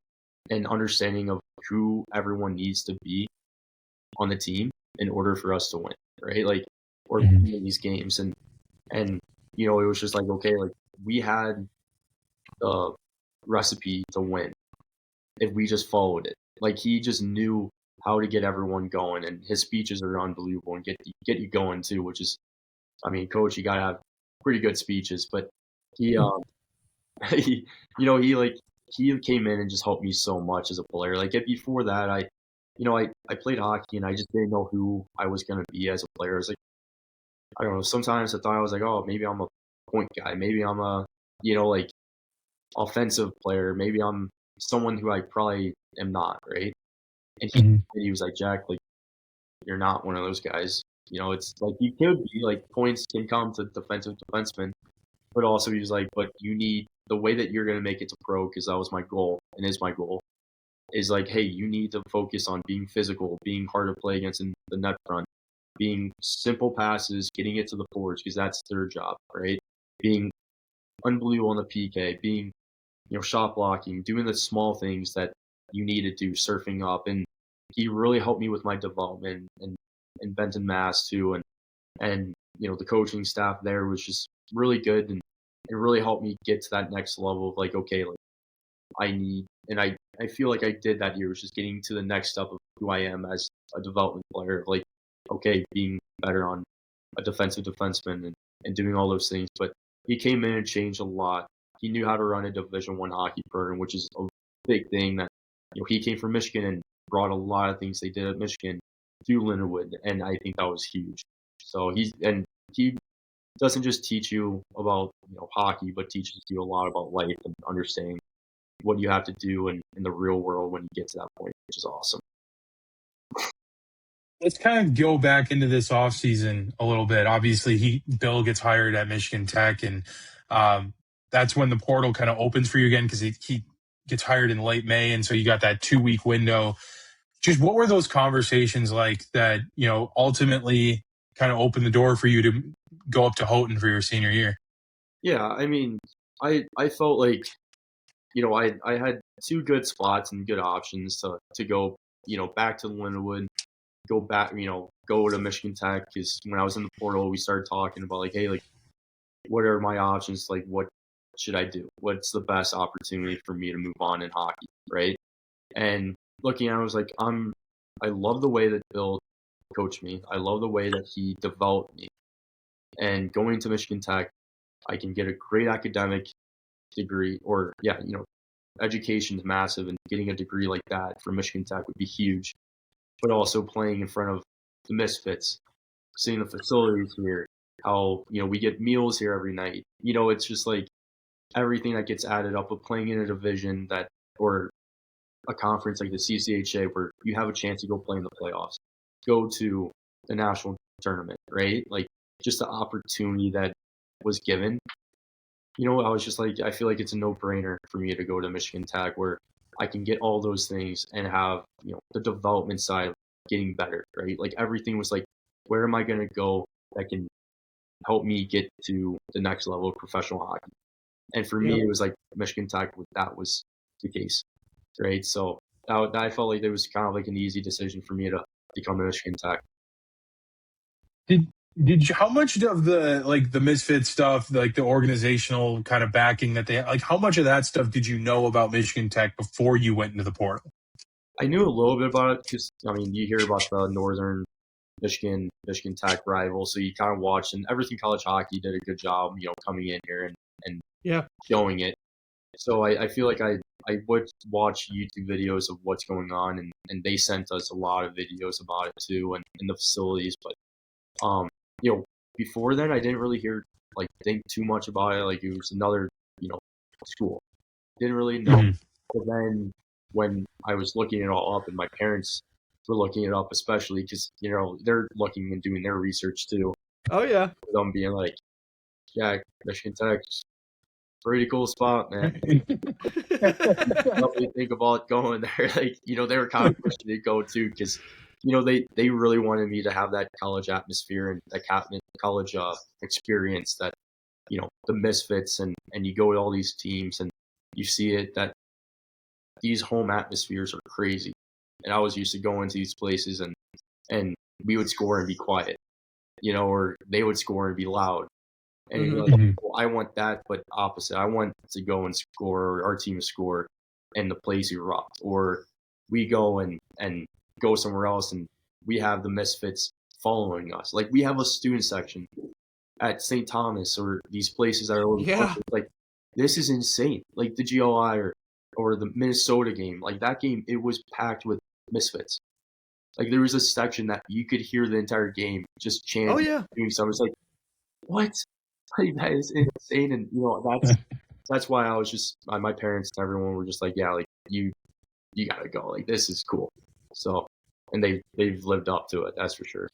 Speaker 3: understanding of who everyone needs to be on the team in order for us to win, right? Like, or win these games, and it was just like, okay, like, we had the recipe to win if we just followed it. Like, he just knew how to get everyone going, and his speeches are unbelievable and get you going too, which is, I mean, Coach, you gotta have pretty good speeches, but he he came in and just helped me so much as a player. Like, before that, I played hockey and I just didn't know who I was gonna be as a player. I was like, I don't know, sometimes I thought I was like, oh, maybe I'm a point guy, maybe I'm a like offensive player, maybe I'm someone who I probably am not, right? And he was like, Jack, like, you're not one of those guys. It's like, you could be, like, points can come to defensive defensemen, but also he was like, but you need, the way that you're going to make it to pro, because that was my goal and is my goal, is like, hey, you need to focus on being physical, being hard to play against in the net front, being simple passes, getting it to the forwards, because that's their job, right? Being unbelievable on the PK, being, shot blocking, doing the small things that you need to do, surfing up. And he really helped me with my development in Benton, Mass too. And the coaching staff there was just really good, and it really helped me get to that next level of like, okay, like, I feel like I did that year, was just getting to the next step of who I am as a development player, like, okay, being better on a defensive defenseman and doing all those things. But he came in and changed a lot. He knew how to run a Division I hockey program, which is a big thing that, he came from Michigan and brought a lot of things they did at Michigan to Lindenwood, and I think that was huge. So he doesn't just teach you about hockey, but teaches you a lot about life and understanding what you have to do in the real world when you get to that point, which is awesome.
Speaker 2: Let's kind of go back into this offseason a little bit. Obviously, Bill gets hired at Michigan Tech, and that's when the portal kind of opens for you again, because he gets hired in late May, and so you got that 2-week window. Just what were those conversations like that, ultimately kind of opened the door for you to go up to Houghton for your senior year?
Speaker 3: Yeah, I mean, I felt like, I had 2 good spots and good options to go, back to Lindenwood, go back, go to Michigan Tech, because when I was in the portal, we started talking about like, hey, like, what are my options? Like, what should I do? What's the best opportunity for me to move on in hockey, right? And looking at it, I was like, I love the way that Bill coached me. I love the way that he developed me. And going to Michigan Tech, I can get a great academic degree, or education's massive, and getting a degree like that from Michigan Tech would be huge. But also playing in front of the Misfits, seeing the facilities here, how we get meals here every night. It's just like everything that gets added up, of playing in a division that, or a conference like the CCHA, where you have a chance to go play in the playoffs, go to the national tournament, right? Like, just the opportunity that was given. I was just like, I feel like it's a no-brainer for me to go to Michigan Tech, where I can get all those things and have, the development side getting better, right? Like everything was like, where am I going to go that can help me get to the next level of professional hockey? And for me, it was like Michigan Tech. That was the case, right? So I felt like it was kind of like an easy decision for me to become a Michigan Tech.
Speaker 2: Did you, how much of the Misfit stuff, like the organizational kind of backing that they like, how much of that stuff did you know about Michigan Tech before you went into the portal?
Speaker 3: I knew a little bit about it because you hear about the Northern Michigan Tech rival, so you kind of watch, and Everything College Hockey did a good job, coming in here and showing it. So I feel like I would watch YouTube videos of what's going on, and they sent us a lot of videos about it too, and in the facilities. But before then, I didn't really think too much about it. Like, it was another school. Didn't really know. Mm-hmm. But then when I was looking it all up, and my parents were looking it up, especially because they're looking and doing their research too.
Speaker 1: Oh yeah.
Speaker 3: Them being like, yeah, Michigan Tech, pretty cool spot, man. Probably think about going there. Like, they were kind of pushing to go too, because they really wanted me to have that college atmosphere and that college experience that the Misfits, and you go to all these teams and you see it, that these home atmospheres are crazy. And I was used to going to these places and we would score and be quiet, or they would score and be loud. And you're like, well, I want that, but opposite. I want to go and score, or our team score, and the place erupt. Or we go and go somewhere else, and we have the Misfits following us. Like, we have a student section at St. Thomas, or these places that are like, this is insane. Like the GOI or the Minnesota game, like that game, it was packed with Misfits. Like, there was a section that you could hear the entire game just chanting, doing something. It's like, what? Like, that is insane. And that's why I was just, my parents and everyone were just like, yeah, like you gotta go. Like, this is cool. So, and they've lived up to it, that's for sure.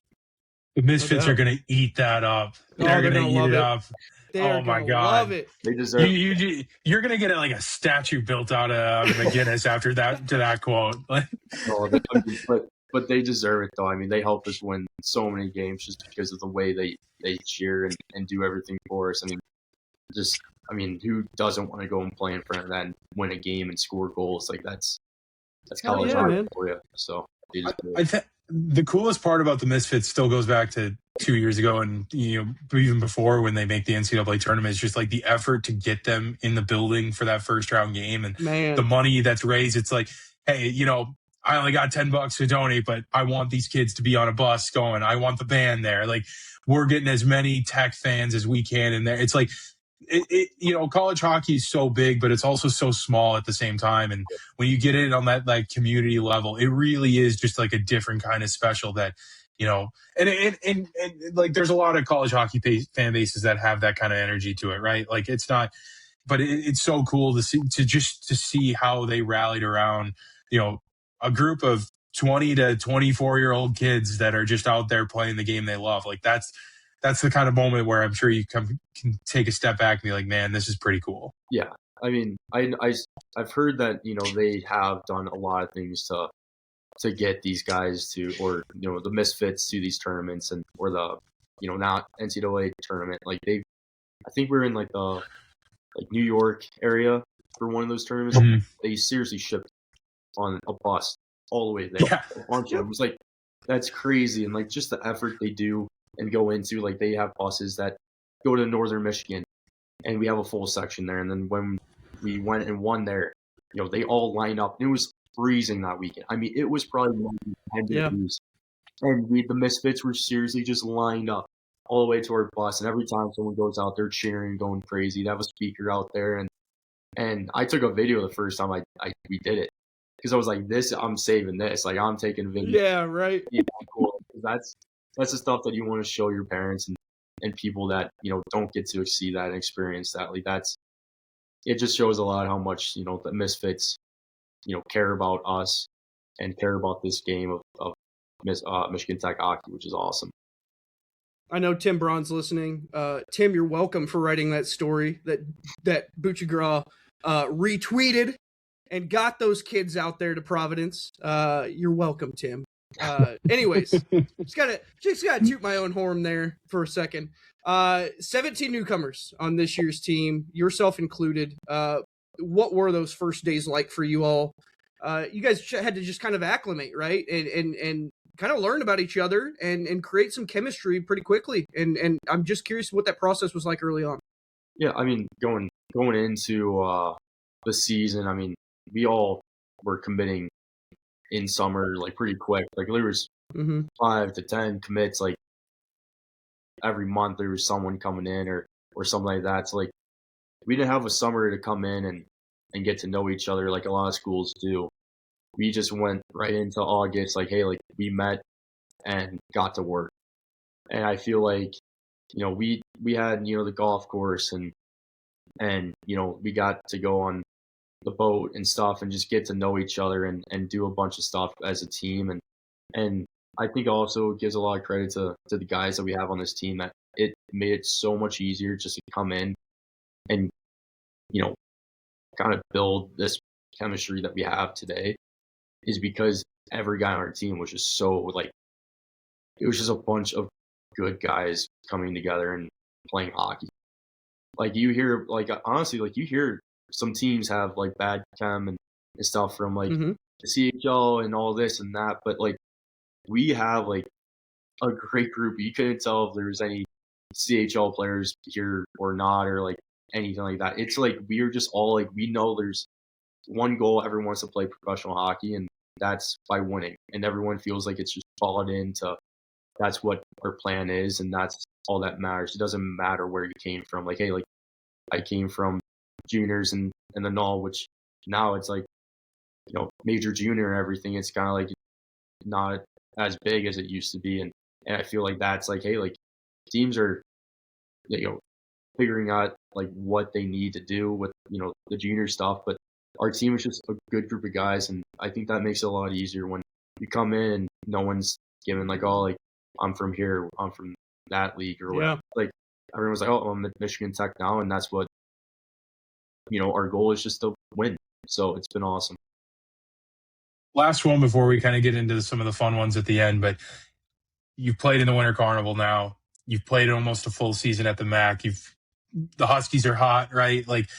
Speaker 2: The Misfits are gonna eat that up. They're gonna eat it up. Oh my God!
Speaker 1: Love it.
Speaker 3: They deserve it.
Speaker 2: You're gonna get like a statue built out of McGinnis after that quote.
Speaker 3: But they deserve it, though. I mean, they helped us win so many games just because of the way they cheer and do everything for us. I mean, who doesn't want to go and play in front of that and win a game and score goals? Like, that's college hockey for you. So
Speaker 2: the coolest part about the Misfits still goes back to 2 years ago, and even before, when they make the NCAA tournament, is just like the effort to get them in the building for that first round game, and the money that's raised. It's like, hey, I only got $10 to donate, but I want these kids to be on a bus going. I want the band there. Like, we're getting as many Tech fans as we can in there. It's like, college hockey is so big, but it's also so small at the same time. And when you get it on that like community level, it really is just like a different kind of special that, and like, there's a lot of college hockey fan bases that have that kind of energy to it, right? Like, it's not, but it's so cool to see how they rallied around, a group of 20 to 24-year-old kids that are just out there playing the game they love. Like, that's the kind of moment where I'm sure you can take a step back and be like, man, this is pretty cool.
Speaker 3: Yeah. I mean, I've heard that, they have done a lot of things to get these guys to, or, the Misfits to these tournaments, or the, not NCAA tournament. Like, I think we're in like the New York area for one of those tournaments. Mm-hmm. They seriously shipped on a bus all the way there. Yeah. It was like, that's crazy. And like, just the effort they do and go into, like, they have buses that go to Northern Michigan, and we have a full section there. And then when we went and won there, they all lined up. It was freezing that weekend. I mean, it was probably 10 degrees. And the Misfits were seriously just lined up all the way to our bus. And every time someone goes out there cheering, going crazy, they have a speaker out there. And I took a video the first time we did it, because I was like, I'm saving this. Like, I'm taking a video.
Speaker 1: Yeah, right.
Speaker 3: Yeah, cool. That's the stuff that you want to show your parents and people that, don't get to see that and experience that. Like, it just shows a lot how much, the Misfits, care about us and care about this game of Michigan Tech hockey, which is awesome.
Speaker 1: I know Tim Braun's listening. Tim, you're welcome for writing that story that Bouchigra retweeted and got those kids out there to Providence. You're welcome, Tim. Anyways, just gotta toot my own horn there for a second. 17 newcomers on this year's team, yourself included. What were those first days like for you all? You guys had to just kind of acclimate, right? And kind of learn about each other and create some chemistry pretty quickly. And I'm just curious what that process was like early on.
Speaker 3: Yeah, I mean, going into the season, I mean, we all were committing in summer like pretty quick. Like there was 5 to 10 commits like every month. There was someone coming in or something like that. So like we didn't have a summer to come in and get to know each other like a lot of schools do. We just went right into August, like, hey, like we met and got to work. And I feel like, you know, we had, you know, the golf course and, you know, we got to go on the boat and stuff and just get to know each other and do a bunch of stuff as a team. And I think also gives a lot of credit to the guys that we have on this team that it made it so much easier just to come in and, you know, kind of build this chemistry that we have today is because every guy on our team was just so like, it was just a bunch of good guys coming together and playing hockey. Like you hear, like honestly, like you hear some teams have like bad chem and stuff from like the CHL and all this and that, but like we have like a great group. You couldn't tell if there was any CHL players here or not, or like anything like that. It's like we are just all like we know there's one goal. Everyone wants to play professional hockey, and that's by winning. And everyone feels like it's just bought into that's what our plan is, and that's all that matters. It doesn't matter where you came from. Like, hey, like I came from juniors and the null, which now it's like, you know, major junior and everything. It's kind of like not as big as it used to be. And I feel like that's like, hey, like teams are, you know, figuring out like what they need to do with, you know, the junior stuff. But our team is just a good group of guys. And I think that makes it a lot easier when you come in and no one's given like, oh, like I'm from here, I'm from that league or whatever. Yeah. Like everyone's like, oh, I'm at Michigan Tech now. And that's what, you know, our goal is just to win. So it's been awesome.
Speaker 2: Last one before we kind of get into some of the fun ones at the end, but you've played in the Winter Carnival now. You've played almost a full season at the MAC. The Huskies are hot, right? Like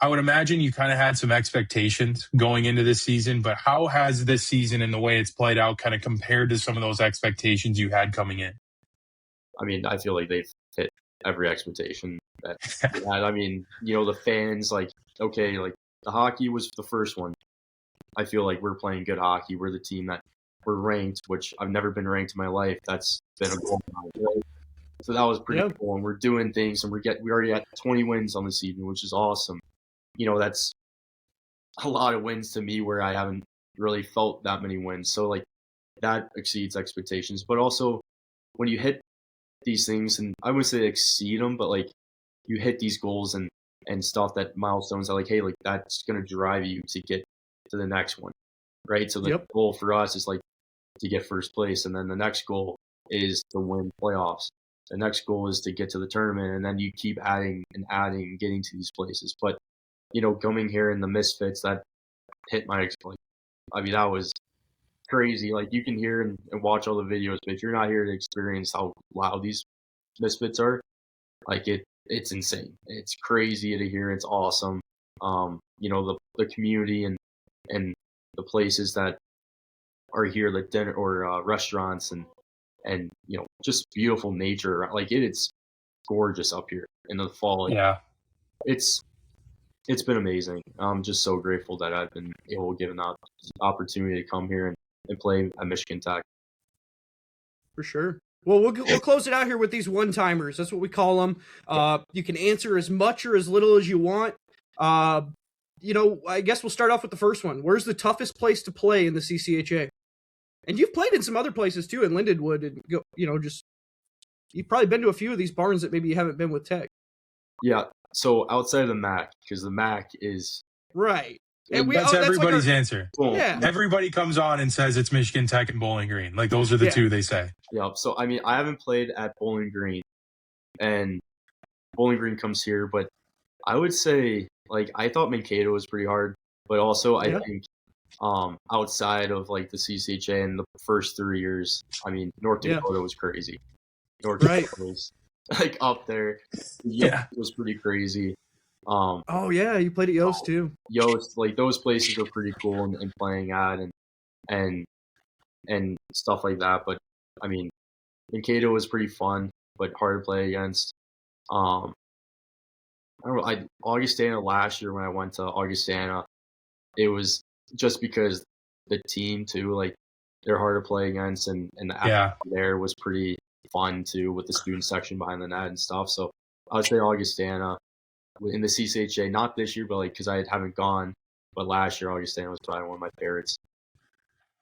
Speaker 2: I would imagine you kind of had some expectations going into this season, but how has this season and the way it's played out kind of compared to some of those expectations you had coming in?
Speaker 3: I mean, I feel like they've hit every expectation that we had. I mean, you know, the fans, like, okay, like the hockey was the first one. I feel like we're playing good hockey. We're the team that we're ranked, which I've never been ranked in my life. That's been a goal. So that was pretty cool. And we're doing things, and we already at 20 wins on the season, which is awesome. You know, that's a lot of wins to me where I haven't really felt that many wins. So like that exceeds expectations. But also when you hit these things, and I wouldn't say exceed them, but like you hit these goals and stuff, that milestones are like, hey, like that's going to drive you to get to the next one, right? So the goal for us is like to get first place, and then the next goal is to win playoffs. The next goal is to get to the tournament, and then you keep adding and adding, getting to these places. But you know, coming here in the Misfits, that hit my like, I mean, that was crazy. Like you can hear and watch all the videos, but if you're not here to experience how loud these Misfits are, like it's insane. It's crazy to hear. It's awesome. You know, the community and the places that are here, like dinner or restaurants and you know, just beautiful nature. Like it's gorgeous up here in the fall.
Speaker 2: Yeah,
Speaker 3: it's been amazing. I'm just so grateful that I've been able to get an opportunity to come here and play at Michigan Tech.
Speaker 1: For sure. Well, we'll close it out here with these one-timers. That's what we call them. You can answer as much or as little as you want. You know, I guess we'll start off with the first one. Where's the toughest place to play in the CCHA? And you've played in some other places too, in Lindenwood, and you know, just you've probably been to a few of these barns that maybe you haven't been with Tech.
Speaker 3: Yeah. So outside of the MAC, because the MAC is
Speaker 1: right.
Speaker 2: And that's everybody's like answer. Yeah. Everybody comes on and says it's Michigan Tech and Bowling Green. Like those are the two they say.
Speaker 3: Yeah. So I mean, I haven't played at Bowling Green, and Bowling Green comes here, but I would say like I thought Mankato was pretty hard, but also I think outside of like the CCHA in the first 3 years, I mean, North Dakota was crazy. North Dakota was like up there. Yost was pretty crazy.
Speaker 1: Oh yeah, you played at Yost too.
Speaker 3: Yost, like those places are pretty cool and playing at and stuff like that. But I mean, Mankato was pretty fun, but hard to play against. I don't know. Augustana last year when I went to Augustana, it was just because the team too, like they're hard to play against, and the atmosphere there was pretty fun too with the student section behind the net and stuff. So I would say Augustana in the CCHA, not this year, but like because I haven't gone, but last year Augustana was probably one of my favorites.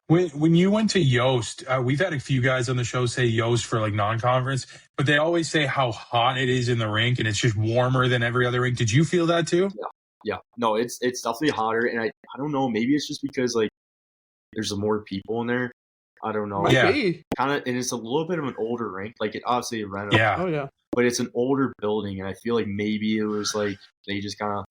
Speaker 2: When you went to Yost, we've had a few guys on the show say Yost for like non-conference, but they always say how hot it is in the rink and it's just warmer than every other rink. Did you feel that too?
Speaker 3: Yeah. No, it's definitely hotter, and I don't know, maybe it's just because like there's more people in there. I don't know.
Speaker 1: Kind
Speaker 3: of, and it's a little bit of an older rink. Like it obviously rented.
Speaker 2: Yeah.
Speaker 1: Oh yeah.
Speaker 3: But it's an older building, and I feel like maybe it was like they just kind of,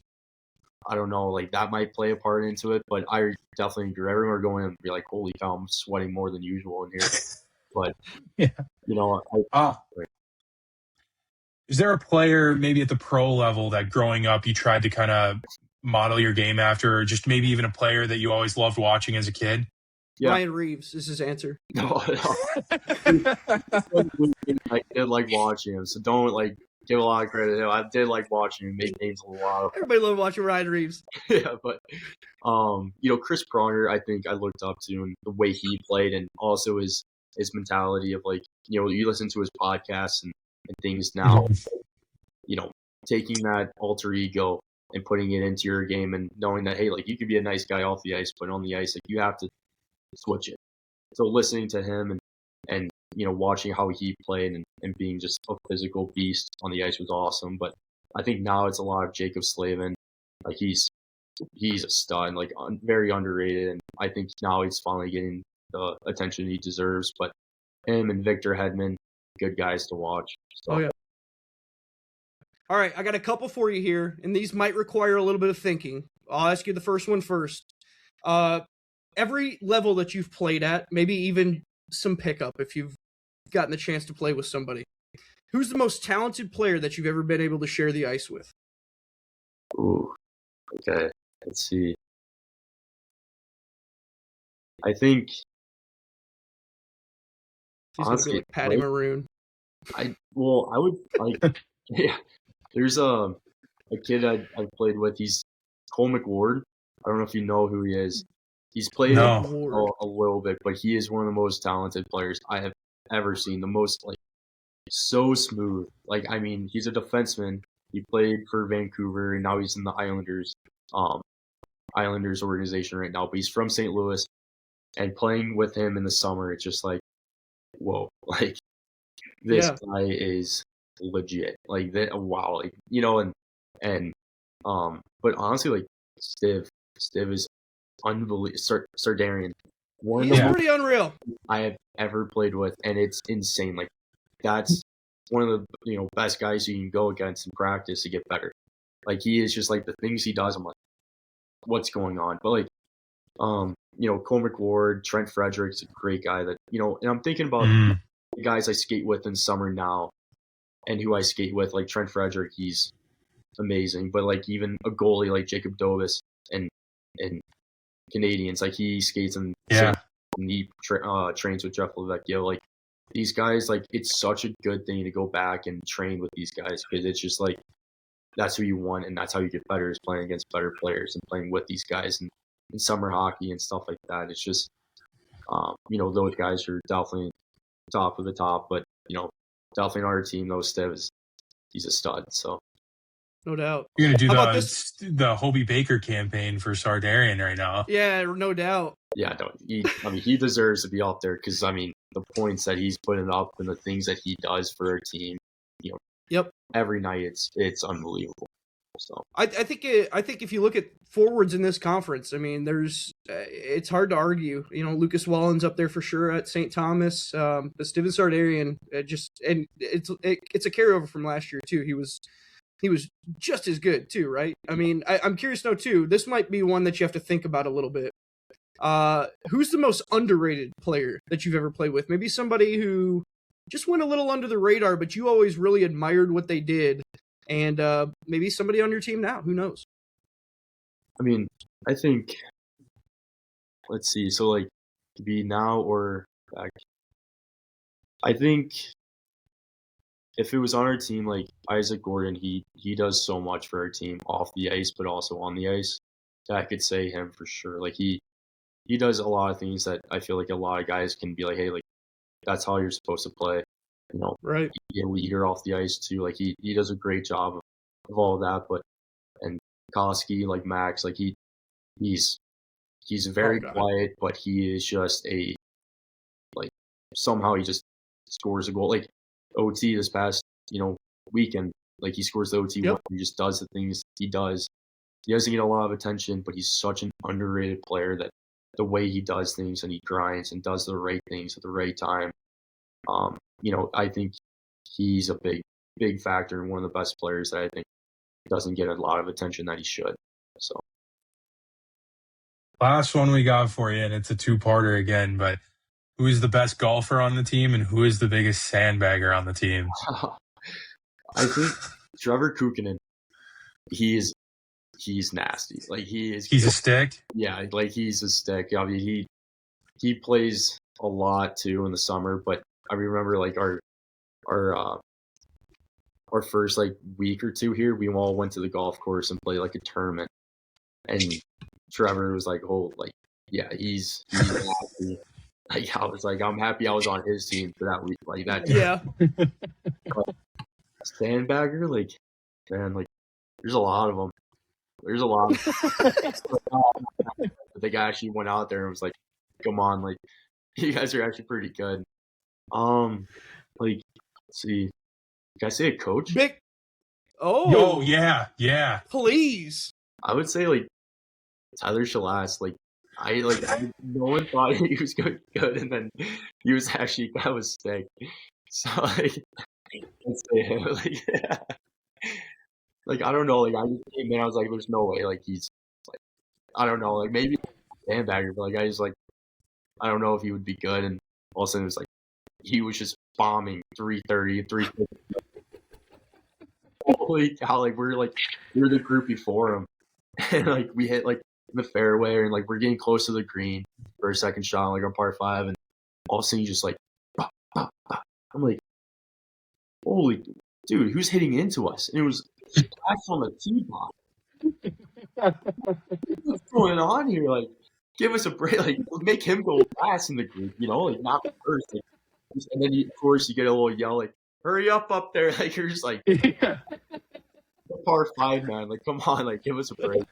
Speaker 3: I don't know, like that might play a part into it. But I definitely agree. I remember going and be like, "Holy cow, I'm sweating more than usual in here." But you know,
Speaker 2: is there a player maybe at the pro level that growing up you tried to kind of model your game after, or just maybe even a player that you always loved watching as a kid?
Speaker 1: Yeah. Ryan Reeves is his answer.
Speaker 3: No. I did like watching him, so don't like give a lot of credit to him. I did like watching him make games a lot.
Speaker 1: Everybody loved watching Ryan Reeves.
Speaker 3: Yeah, but Chris Pronger, I think I looked up to, and the way he played, and also his mentality of like, you listen to his podcasts and things now, taking that alter ego and putting it into your game and knowing that, hey, like you could be a nice guy off the ice, but on the ice, like you have to switch it. So listening to him and watching how he played and being just a physical beast on the ice was awesome. But I think now it's a lot of Jacob Slavin. Like he's a stud, like very underrated, and I think now he's finally getting the attention he deserves. But him and Victor Hedman, good guys to watch. So.
Speaker 1: Oh yeah. All right, I got a couple for you here, and these might require a little bit of thinking. I'll ask you the first one first. Every level that you've played at, maybe even some pickup if you've gotten the chance to play with somebody. Who's the most talented player that you've ever been able to share the ice with?
Speaker 3: Ooh, okay. Let's see. I think
Speaker 1: honestly, like Patty Maroon.
Speaker 3: I would like. Yeah, there's a kid I played with. He's Cole McWard. I don't know if you know who he is. He's played a little bit, but he is one of the most talented players I have ever seen. The most, like, so smooth. Like, I mean, he's a defenseman. He played for Vancouver, and now he's in the Islanders organization right now. But he's from St. Louis, and playing with him in the summer, it's just like, whoa, like this guy is legit. Like that, wow, like but honestly, like Stiv is unbelievable. Sardarian,
Speaker 1: he's pretty unreal
Speaker 3: I have ever played with, and it's insane. Like that's one of the best guys you can go against in practice to get better. Like he is just like the things he does. I'm like, what's going on? But like, Cole McWard, Trent Frederick's a great guy that and I'm thinking about the guys I skate with in summer now, and who I skate with, like Trent Frederick, he's amazing. But like even a goalie like Jacob Dobis and Canadians, like he skates and he trains with Jeff Lecvecchio. Like these guys, like it's such a good thing to go back and train with these guys, because it's just like that's who you want, and that's how you get better, is playing against better players and playing with these guys and in summer hockey and stuff like that. It's just those guys are definitely top of the top, but definitely on our team, those Stiv, he's a stud. So
Speaker 1: no doubt.
Speaker 2: You're gonna do the Hobie Baker campaign for Sardarian right now.
Speaker 1: Yeah, no doubt.
Speaker 3: Yeah, no, he deserves to be up there, because the points that he's putting up and the things that he does for our team, every night it's unbelievable. So
Speaker 1: I think if you look at forwards in this conference, I mean, there's it's hard to argue. Lucas Wallen's up there for sure at St. Thomas. The Steven Sardarian, it's a carryover from last year too. He was just as good too, right? I mean, I'm curious to know too. This might be one that you have to think about a little bit. Who's the most underrated player that you've ever played with? Maybe somebody who just went a little under the radar, but you always really admired what they did, and maybe somebody on your team now. Who knows?
Speaker 3: I mean, I think, let's see. So, like, to be now or back, I think if it was on our team, like Isaac Gordon, he does so much for our team off the ice, but also on the ice. I could say him for sure. Like, he does a lot of things that I feel like a lot of guys can be like, hey, like, that's how you're supposed to play. You know,
Speaker 1: right?
Speaker 3: Be a leader off the ice too. Like, he does a great job of all of that. But and Koski, like Max, like he's very quiet, but he is just like somehow he just scores a goal. Like OT this past weekend, like he scores the OT one. He just does the things he does. He doesn't get a lot of attention, but he's such an underrated player that the way he does things and he grinds and does the right things at the right time. I think he's a big factor and one of the best players that I think doesn't get a lot of attention that he should. So
Speaker 2: last one we got for you, and it's a two-parter again, but who is the best golfer on the team and who is the biggest sandbagger on the team?
Speaker 3: I think Trevor Kukkonen, he's nasty. Like he's
Speaker 2: a stick?
Speaker 3: Yeah, like he's a stick. I mean, he plays a lot too in the summer, but I remember like our first like week or two here, we all went to the golf course and played like a tournament. And Trevor was like, oh, like, yeah, he's nasty. Like, I was like, I'm happy I was on his team for that week. Like that.
Speaker 1: Yeah.
Speaker 3: Sandbagger, like, man, like, there's a lot of them. There's a lot of them. The guy actually went out there and was like, come on, like, you guys are actually pretty good. Like, let's see. Can I say a coach?
Speaker 1: Oh,
Speaker 2: yeah.
Speaker 1: Please.
Speaker 3: I would say, like, Tyler Shalas. Like, no one thought he was good, and then he was actually, that was sick. So, like, let's say him. Like, I don't know. Like, I just came in, I was like, there's no way. Like, he's, like, I don't know. Like, maybe sandbagger, but, like, I just, like, I don't know if he would be good. And all of a sudden, it was like, he was just bombing 330, 350. Holy cow, like, we were the group before him. And, like, we hit, like, the fairway, and, like, we're getting close to the green for a second shot, like, on par 5. And all of a sudden, you just, like, bah, bah, bah. I'm like, holy, dude, who's hitting into us? And it was Splash on the tee box. What's going on here? Like, give us a break. Like, make him go last in the group, like, not first. Like, and then, of course, you get a little yell, like, hurry up there. Like, you're just like, par 5, man. Like, come on. Like, give us a break.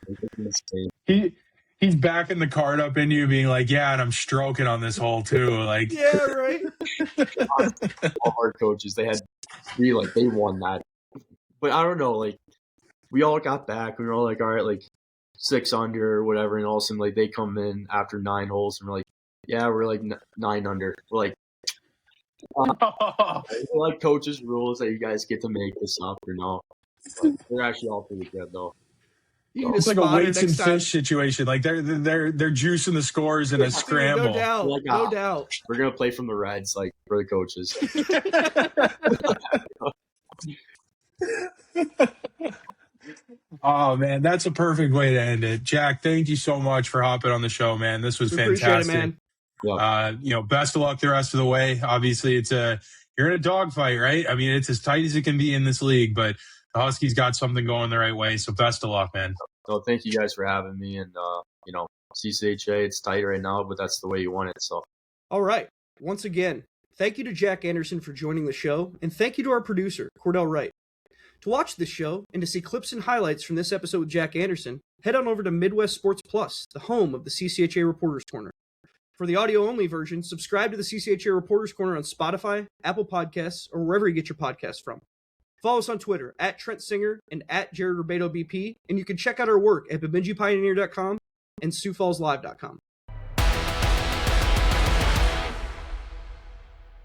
Speaker 2: Like, he's backing the card up into you, being like, yeah, and I'm stroking on this hole, too. Like,
Speaker 1: yeah, right.
Speaker 3: All our coaches, they won that. But I don't know. Like, we all got back. We were all like, all right, like, 6 under or whatever. And all of a sudden, like, they come in after 9 holes and we're like, yeah, we're like 9 under. We're like, like coaches' rules that you guys get to make this up or no. But they're actually all pretty good though.
Speaker 2: So. It's like a weights and fish situation. Like they're juicing the scores in a scramble.
Speaker 1: No doubt. Like, no doubt.
Speaker 3: We're gonna play from the Reds, like for the coaches.
Speaker 2: Oh man, that's a perfect way to end it. Jack, thank you so much for hopping on the show, man. This was fantastic.
Speaker 1: Appreciate it,
Speaker 2: man. Best of luck the rest of the way. Obviously, you're in a dogfight, right? I mean, it's as tight as it can be in this league, but the Huskies got something going the right way. So best of luck, man.
Speaker 3: So thank you guys for having me. And, CCHA, it's tight right now, but that's the way you want it. So.
Speaker 1: All right. Once again, thank you to Jack Anderson for joining the show. And thank you to our producer, Cordell Wright. To watch this show and to see clips and highlights from this episode with Jack Anderson, head on over to Midwest Sports Plus, the home of the CCHA Reporters Corner. For the audio-only version, subscribe to the CCHA Reporters Corner on Spotify, Apple Podcasts, or wherever you get your podcasts from. Follow us on Twitter, @TrentSinger and @JaredRebeto BP, and you can check out our work at BemidjiPioneer.com and SiouxFallsLive.com.